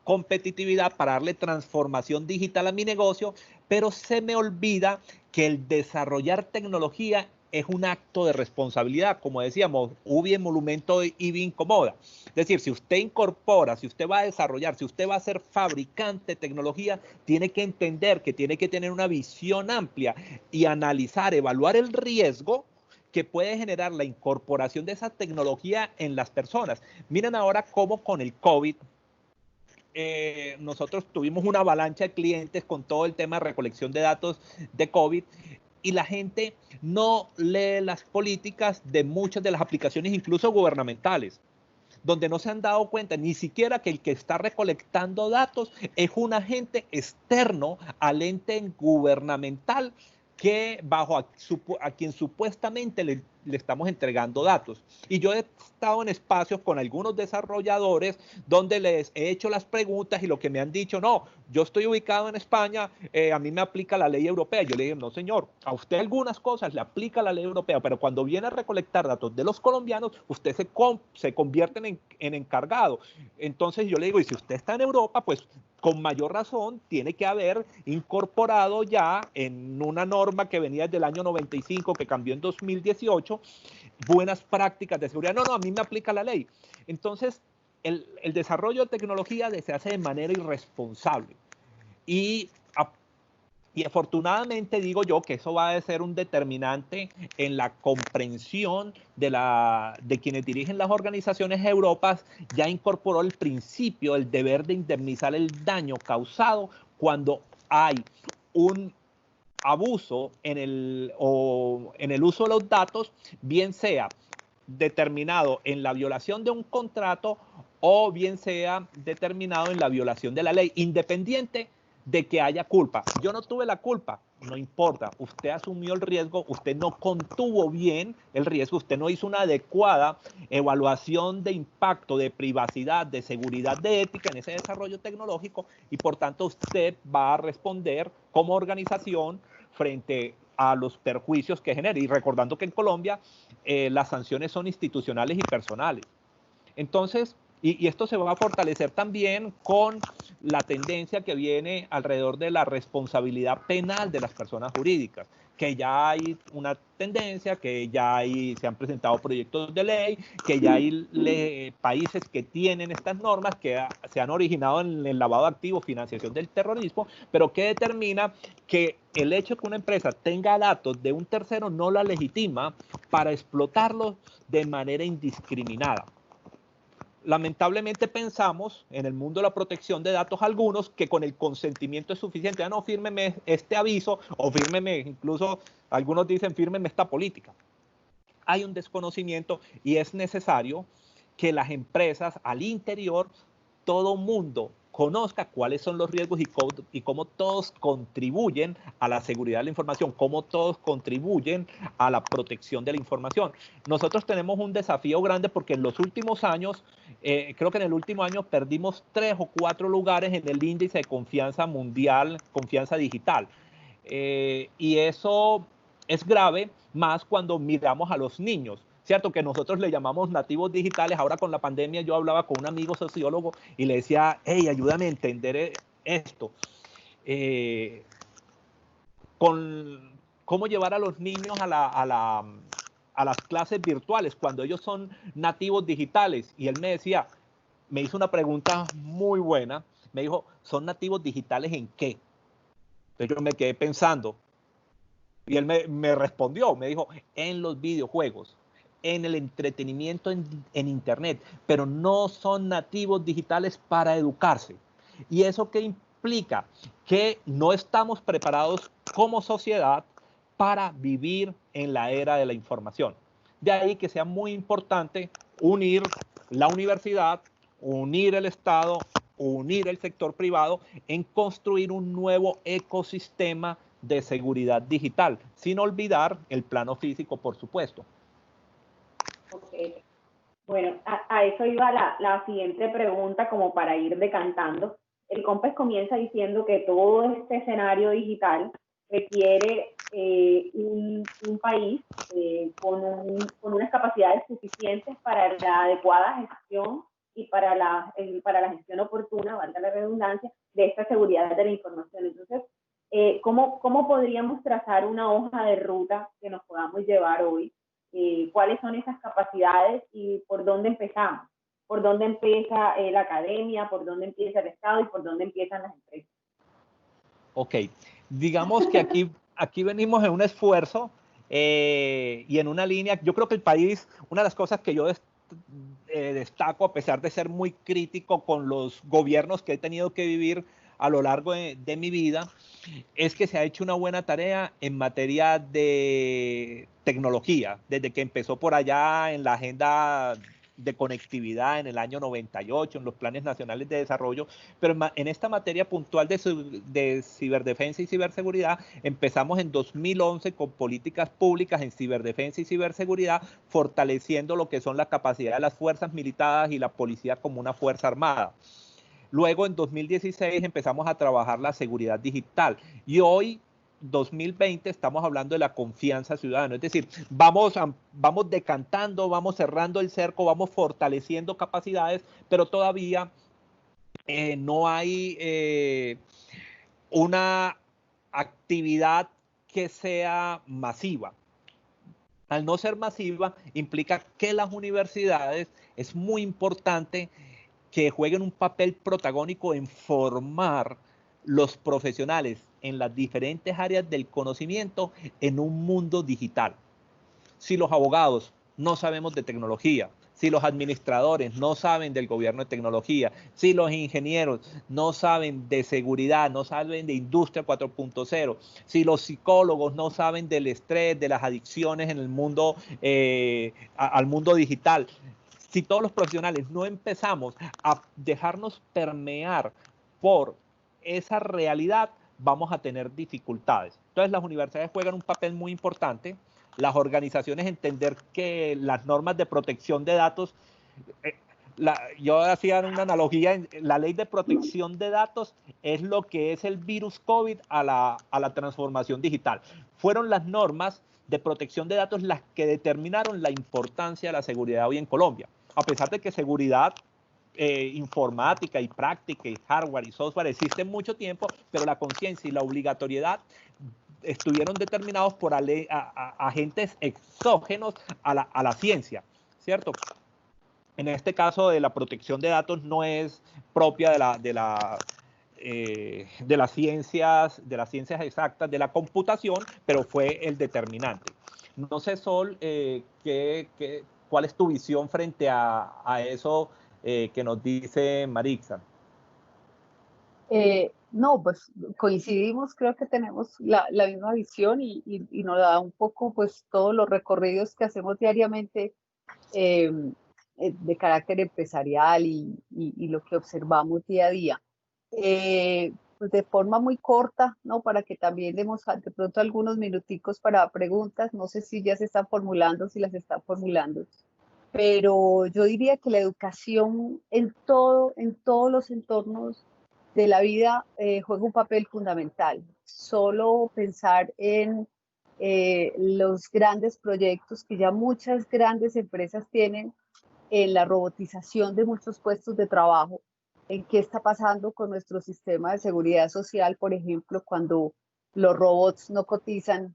competitividad, para darle transformación digital a mi negocio, pero se me olvida que el desarrollar tecnología es un acto de responsabilidad, como decíamos, ubi emolumento ibi incomoda. Es decir, si usted incorpora, si usted va a desarrollar, si usted va a ser fabricante de tecnología, tiene que entender que tiene que tener una visión amplia y analizar, evaluar el riesgo que puede generar la incorporación de esa tecnología en las personas. Miren ahora cómo con el COVID, nosotros tuvimos una avalancha de clientes con todo el tema de recolección de datos de COVID y la gente no lee las políticas de muchas de las aplicaciones, incluso gubernamentales, donde no se han dado cuenta ni siquiera que el que está recolectando datos es un agente externo al ente gubernamental a quien supuestamente le estamos entregando datos. Y yo he estado en espacios con algunos desarrolladores donde les he hecho las preguntas y lo que me han dicho, no, yo estoy ubicado en España, a mí me aplica la ley europea. Yo le digo, no señor, a usted algunas cosas le aplica la ley europea, pero cuando viene a recolectar datos de los colombianos, usted se convierte en encargado. Entonces yo le digo, y si usted está en Europa, pues con mayor razón tiene que haber incorporado ya en una norma que venía desde el año 95, que cambió en 2018, buenas prácticas de seguridad. No, a mí me aplica la ley. Entonces, el desarrollo de tecnología se hace de manera irresponsable. Y afortunadamente digo yo que eso va a ser un determinante en la comprensión de quienes dirigen las organizaciones europeas. Ya incorporó el principio, el deber de indemnizar el daño causado cuando hay un abuso en el uso de los datos, bien sea determinado en la violación de un contrato o bien sea determinado en la violación de la ley, independiente de que haya culpa. Yo no tuve la culpa, no importa, usted asumió el riesgo, usted no contuvo bien el riesgo, usted no hizo una adecuada evaluación de impacto, de privacidad, de seguridad, de ética en ese desarrollo tecnológico, y por tanto usted va a responder como organización frente a los perjuicios que genere. Y recordando que en Colombia las sanciones son institucionales y personales. Entonces, y esto se va a fortalecer también con la tendencia que viene alrededor de la responsabilidad penal de las personas jurídicas, que ya hay una tendencia, que ya se han presentado proyectos de ley, que ya hay países que tienen estas normas, que se han originado en el lavado de activos, financiación del terrorismo, pero que determina que el hecho de que una empresa tenga datos de un tercero no la legitima para explotarlos de manera indiscriminada. Lamentablemente pensamos en el mundo de la protección de datos algunos que con el consentimiento es suficiente. No, fírmeme este aviso o fírmeme, incluso algunos dicen fírmeme esta política. Hay un desconocimiento y es necesario que las empresas al interior, todo mundo conozca cuáles son los riesgos y cómo todos contribuyen a la seguridad de la información, cómo todos contribuyen a la protección de la información. Nosotros tenemos un desafío grande porque en los últimos años, creo que en el último año perdimos 3 o 4 lugares en el índice de confianza mundial, confianza digital. Y eso es grave más cuando miramos a los niños. Cierto que nosotros le llamamos nativos digitales. Ahora con la pandemia yo hablaba con un amigo sociólogo y le decía, hey, ayúdame a entender esto. Cómo llevar a los niños a las clases virtuales cuando ellos son nativos digitales. Y él me hizo una pregunta muy buena. Me dijo, ¿son nativos digitales en qué? Entonces yo me quedé pensando. Y él me respondió, me dijo, en los videojuegos, en el entretenimiento en Internet, pero no son nativos digitales para educarse. ¿Y eso qué implica? Que no estamos preparados como sociedad para vivir en la era de la información. De ahí que sea muy importante unir la universidad, unir el Estado, unir el sector privado en construir un nuevo ecosistema de seguridad digital, sin olvidar el plano físico, por supuesto. Ok. Bueno, a eso iba la siguiente pregunta, como para ir decantando. El COMPES comienza diciendo que todo este escenario digital requiere un país con unas capacidades suficientes para la adecuada gestión y para la gestión oportuna, valga la redundancia, de esta seguridad de la información. Entonces, ¿cómo podríamos trazar una hoja de ruta que nos podamos llevar hoy? ¿Cuáles son esas capacidades y por dónde empezamos? ¿Por dónde empieza la academia? ¿Por dónde empieza el Estado? ¿Y por dónde empiezan las empresas? Ok, digamos que aquí venimos en un esfuerzo y en una línea. Yo creo que el país, una de las cosas que yo destaco, a pesar de ser muy crítico con los gobiernos que he tenido que vivir a lo largo de mi vida, es que se ha hecho una buena tarea en materia de tecnología, desde que empezó por allá en la Agenda de conectividad en el año 98, en los planes nacionales de desarrollo, pero en esta materia puntual de ciberdefensa y ciberseguridad, empezamos en 2011 con políticas públicas en ciberdefensa y ciberseguridad, fortaleciendo lo que son las capacidades de las fuerzas militares y la policía como una fuerza armada. Luego, en 2016, empezamos a trabajar la seguridad digital. Y hoy, 2020, estamos hablando de la confianza ciudadana. Es decir, vamos decantando, vamos cerrando el cerco, vamos fortaleciendo capacidades, pero todavía no hay una actividad que sea masiva. Al no ser masiva, implica que las universidades es muy importante que jueguen un papel protagónico en formar los profesionales en las diferentes áreas del conocimiento en un mundo digital. Si los abogados no sabemos de tecnología, si los administradores no saben del gobierno de tecnología, si los ingenieros no saben de seguridad, no saben de industria 4.0, si los psicólogos no saben del estrés, de las adicciones en el mundo, al mundo digital, si todos los profesionales no empezamos a dejarnos permear por esa realidad, vamos a tener dificultades. Entonces las universidades juegan un papel muy importante, las organizaciones entender que las normas de protección de datos, yo hacía una analogía, la ley de protección de datos es lo que es el virus COVID a la transformación digital. Fueron las normas de protección de datos las que determinaron la importancia de la seguridad hoy en Colombia. A pesar de que seguridad informática y práctica y hardware y software existen mucho tiempo, pero la conciencia y la obligatoriedad estuvieron determinados por agentes exógenos a la ciencia, ¿cierto? En este caso de la protección de datos no es propia de las ciencias exactas de la computación, pero fue el determinante. No sé, Sol, ¿cuál es tu visión frente a eso que nos dice Marixa? No, pues coincidimos, creo que tenemos la misma visión y nos da un poco pues todos los recorridos que hacemos diariamente de carácter empresarial y lo que observamos día a día. Pues de forma muy corta, ¿no? Para que también demos de pronto algunos minuticos para preguntas, no sé si ya se están formulando, si las están formulando, pero yo diría que la educación en todos los entornos de la vida juega un papel fundamental. Solo pensar en los grandes proyectos que ya muchas grandes empresas tienen en la robotización de muchos puestos de trabajo, en qué está pasando con nuestro sistema de seguridad social, por ejemplo, cuando los robots no cotizan,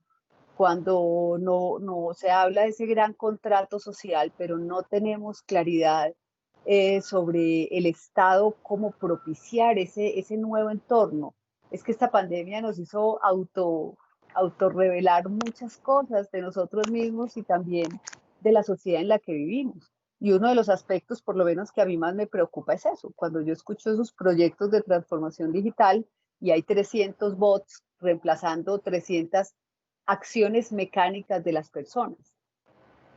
cuando no se habla de ese gran contrato social, pero no tenemos claridad sobre el Estado, cómo propiciar ese nuevo entorno. Es que esta pandemia nos hizo autorrevelar muchas cosas de nosotros mismos y también de la sociedad en la que vivimos. Y uno de los aspectos, por lo menos que a mí más me preocupa, es eso. Cuando yo escucho esos proyectos de transformación digital y hay 300 bots reemplazando 300 acciones mecánicas de las personas.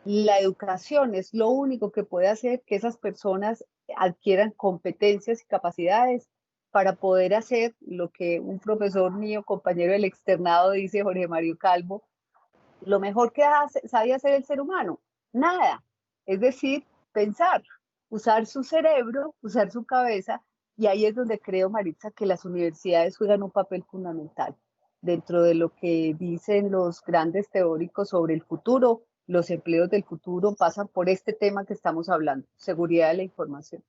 La educación es lo único que puede hacer que esas personas adquieran competencias y capacidades para poder hacer lo que un profesor mío, compañero del externado, dice, Jorge Mario Calvo, lo mejor que sabe hacer el ser humano, nada. Es decir, pensar, usar su cerebro, usar su cabeza, y ahí es donde creo, Maritza, que las universidades juegan un papel fundamental. Dentro de lo que dicen los grandes teóricos sobre el futuro, los empleos del futuro pasan por este tema que estamos hablando, seguridad de la información.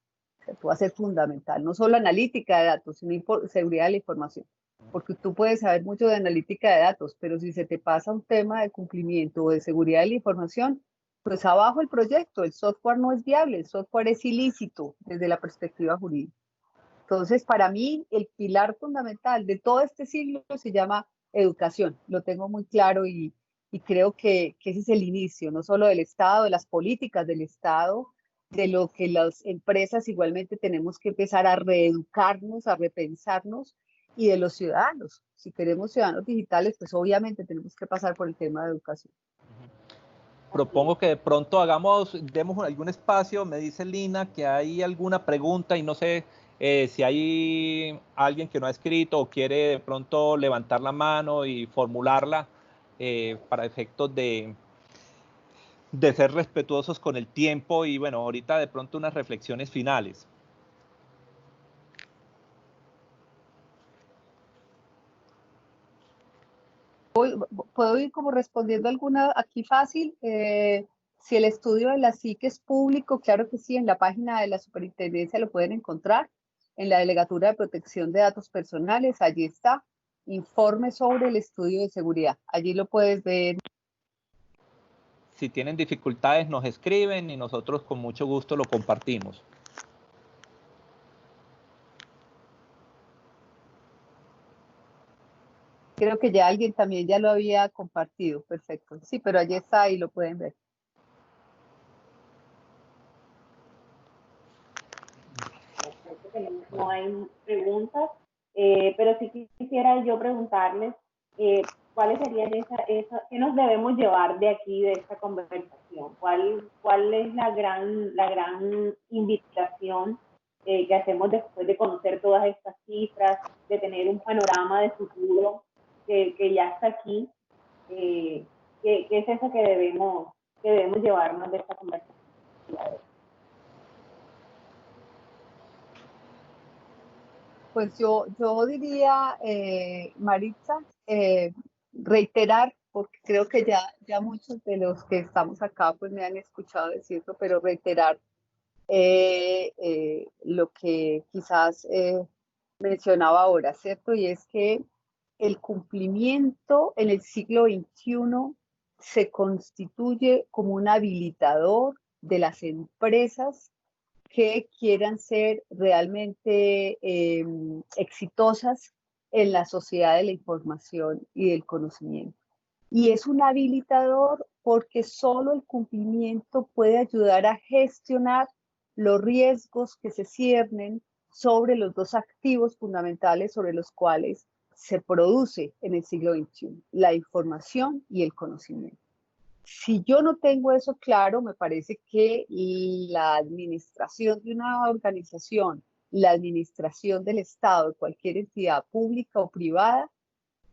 Esto va a ser fundamental, no solo analítica de datos, sino seguridad de la información. Porque tú puedes saber mucho de analítica de datos, pero si se te pasa un tema de cumplimiento o de seguridad de la información, pues abajo el proyecto, el software no es viable, el software es ilícito desde la perspectiva jurídica. Entonces, para mí, el pilar fundamental de todo este siglo se llama educación. Lo tengo muy claro y creo que ese es el inicio, no solo del Estado, de las políticas del Estado, de lo que las empresas igualmente tenemos que empezar a reeducarnos, a repensarnos, y de los ciudadanos. Si queremos ciudadanos digitales, pues obviamente tenemos que pasar por el tema de educación. propongo que de pronto demos algún espacio. Me dice Lina que hay alguna pregunta y no sé si hay alguien que no ha escrito o quiere de pronto levantar la mano y formularla para efectos de ser respetuosos con el tiempo y bueno, ahorita de pronto unas reflexiones finales. ¿Puedo ir como respondiendo alguna aquí fácil? Si el estudio de la SIC es público, claro que sí, en la página de la superintendencia lo pueden encontrar, en la Delegatura de Protección de Datos Personales, allí está, informe sobre el estudio de seguridad, allí lo puedes ver. Si tienen dificultades nos escriben y nosotros con mucho gusto lo compartimos. Creo que ya alguien también ya lo había compartido, perfecto. Sí, pero allí está y lo pueden ver. No hay preguntas, pero sí quisiera yo preguntarles cuáles serían qué nos debemos llevar de aquí, de esta conversación, cuál es la gran invitación que hacemos después de conocer todas estas cifras, de tener un panorama de futuro que ya está aquí. ¿Qué es eso que debemos llevarnos de esta conversación? Pues yo diría, Maritza, reiterar, porque creo que ya muchos de los que estamos acá pues me han escuchado decirlo, pero reiterar lo que quizás mencionaba ahora, ¿cierto? Y es que el cumplimiento en el siglo XXI se constituye como un habilitador de las empresas que quieran ser realmente exitosas en la sociedad de la información y del conocimiento. Y es un habilitador porque solo el cumplimiento puede ayudar a gestionar los riesgos que se ciernen sobre los dos activos fundamentales sobre los cuales se produce en el siglo XXI, la información y el conocimiento. Si yo no tengo eso claro, me parece que la administración de una organización, la administración del Estado, de cualquier entidad pública o privada,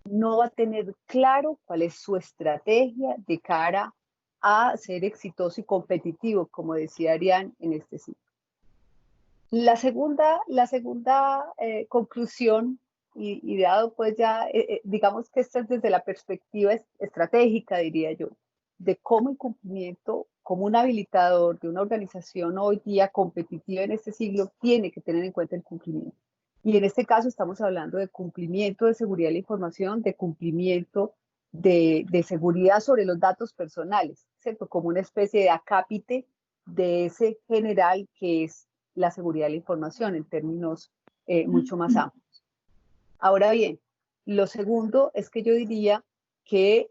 no va a tener claro cuál es su estrategia de cara a ser exitoso y competitivo, como decía Arián en este sitio. La segunda conclusión, y dado pues ya, digamos que esta es desde la perspectiva estratégica, diría yo, de cómo el cumplimiento, como un habilitador de una organización hoy día competitiva en este siglo, tiene que tener en cuenta el cumplimiento. Y en este caso estamos hablando de cumplimiento de seguridad de la información, de cumplimiento de seguridad sobre los datos personales, ¿cierto? Como una especie de acápite de ese general que es la seguridad de la información en términos mucho más amplios. Ahora bien, lo segundo es que yo diría que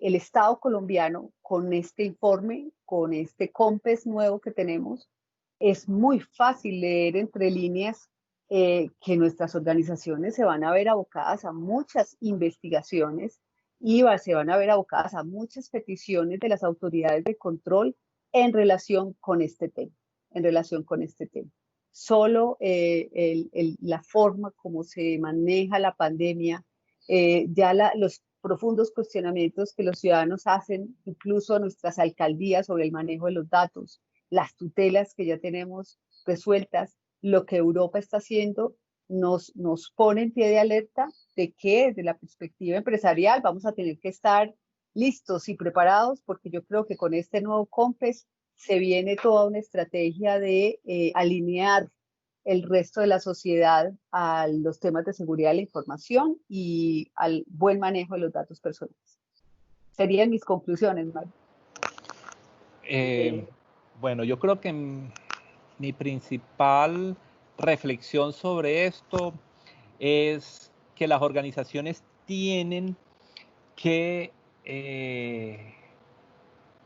el Estado colombiano, con este informe, con este COMPES nuevo que tenemos, es muy fácil leer entre líneas que nuestras organizaciones se van a ver abocadas a muchas investigaciones y se van a ver abocadas a muchas peticiones de las autoridades de control en relación con este tema, Solo la forma como se maneja la pandemia, ya los profundos cuestionamientos que los ciudadanos hacen, incluso a nuestras alcaldías sobre el manejo de los datos, las tutelas que ya tenemos resueltas, lo que Europa está haciendo, nos pone en pie de alerta de que desde la perspectiva empresarial vamos a tener que estar listos y preparados, porque yo creo que con este nuevo COMPES se viene toda una estrategia de alinear el resto de la sociedad a los temas de seguridad de la información y al buen manejo de los datos personales. Serían mis conclusiones, Mario. Bueno, yo creo que mi principal reflexión sobre esto es que las organizaciones tienen que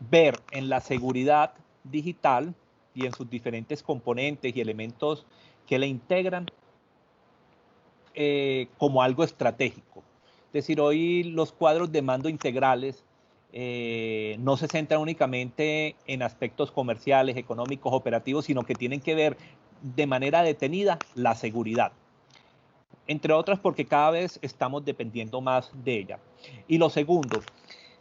ver en la seguridad digital y en sus diferentes componentes y elementos que la integran como algo estratégico. Es decir, hoy los cuadros de mando integrales no se centran únicamente en aspectos comerciales, económicos, operativos, sino que tienen que ver de manera detenida la seguridad. Entre otras porque cada vez estamos dependiendo más de ella. Y lo segundo,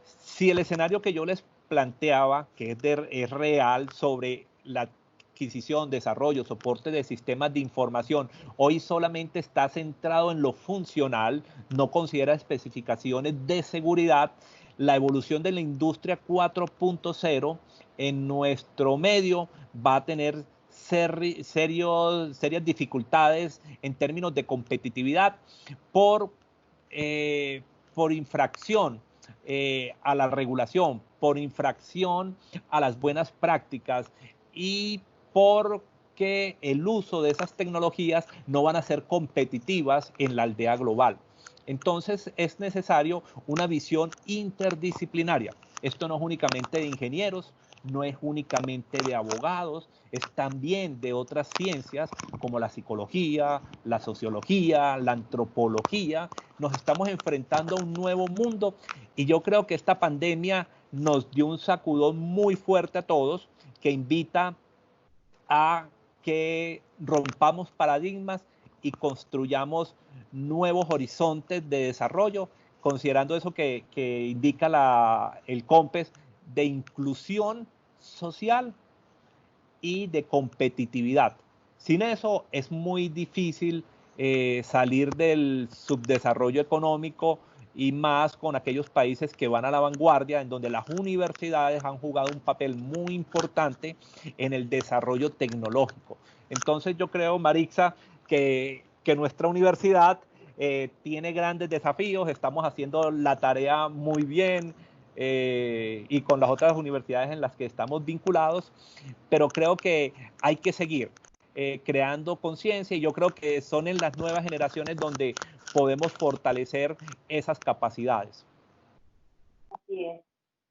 si el escenario que yo les planteaba, que es real sobre la adquisición, desarrollo, soporte de sistemas de información, hoy solamente está centrado en lo funcional, no considera especificaciones de seguridad, la evolución de la industria 4.0 en nuestro medio va a tener serias dificultades en términos de competitividad por infracción a la regulación, por infracción a las buenas prácticas y porque el uso de esas tecnologías no van a ser competitivas en la aldea global. Entonces es necesario una visión interdisciplinaria. Esto no es únicamente de ingenieros, no es únicamente de abogados, es también de otras ciencias como la psicología, la sociología, la antropología. Nos estamos enfrentando a un nuevo mundo y yo creo que esta pandemia nos dio un sacudón muy fuerte a todos que invita a que rompamos paradigmas y construyamos nuevos horizontes de desarrollo, considerando eso que indica el COMPES de inclusión social y de competitividad. Sin eso es muy difícil salir del subdesarrollo económico y más con aquellos países que van a la vanguardia, en donde las universidades han jugado un papel muy importante en el desarrollo tecnológico. Entonces yo creo, Marixa, que nuestra universidad tiene grandes desafíos, estamos haciendo la tarea muy bien y con las otras universidades en las que estamos vinculados, pero creo que hay que seguir creando conciencia y yo creo que son en las nuevas generaciones donde podemos fortalecer esas capacidades. Así es.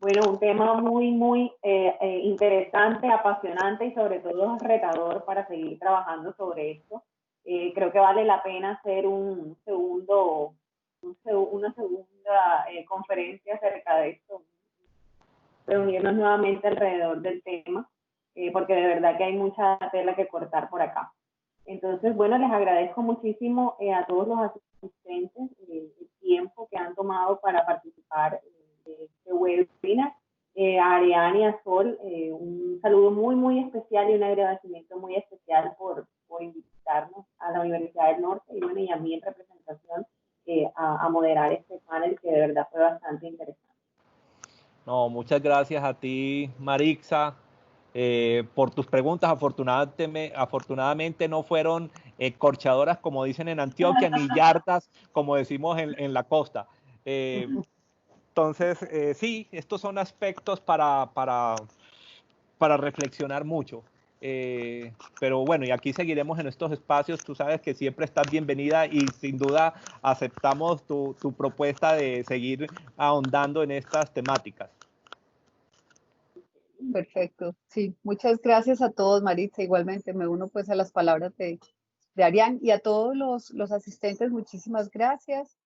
Bueno, un tema muy interesante, apasionante y sobre todo retador para seguir trabajando sobre esto. Creo que vale la pena hacer una segunda conferencia acerca de esto, reunirnos nuevamente alrededor del tema, porque de verdad que hay mucha tela que cortar por acá. Entonces, bueno, les agradezco muchísimo a todos los asistentes el tiempo que han tomado para participar de este webinar. A Ariane y a Sol, un saludo muy especial y un agradecimiento muy especial por invitarnos a la Universidad del Norte y, bueno, y a mí en representación a moderar este panel que de verdad fue bastante interesante. No, muchas gracias a ti, Marixa, por tus preguntas. Afortunadamente no fueron corchadoras, como dicen en Antioquia, ni yardas, como decimos en la costa. Entonces, sí, estos son aspectos para reflexionar mucho. Pero bueno, y aquí seguiremos en estos espacios. Tú sabes que siempre estás bienvenida y sin duda aceptamos tu propuesta de seguir ahondando en estas temáticas. Perfecto, sí. Muchas gracias a todos, Maritza. Igualmente me uno pues a las palabras de Ariane y a todos los asistentes, muchísimas gracias.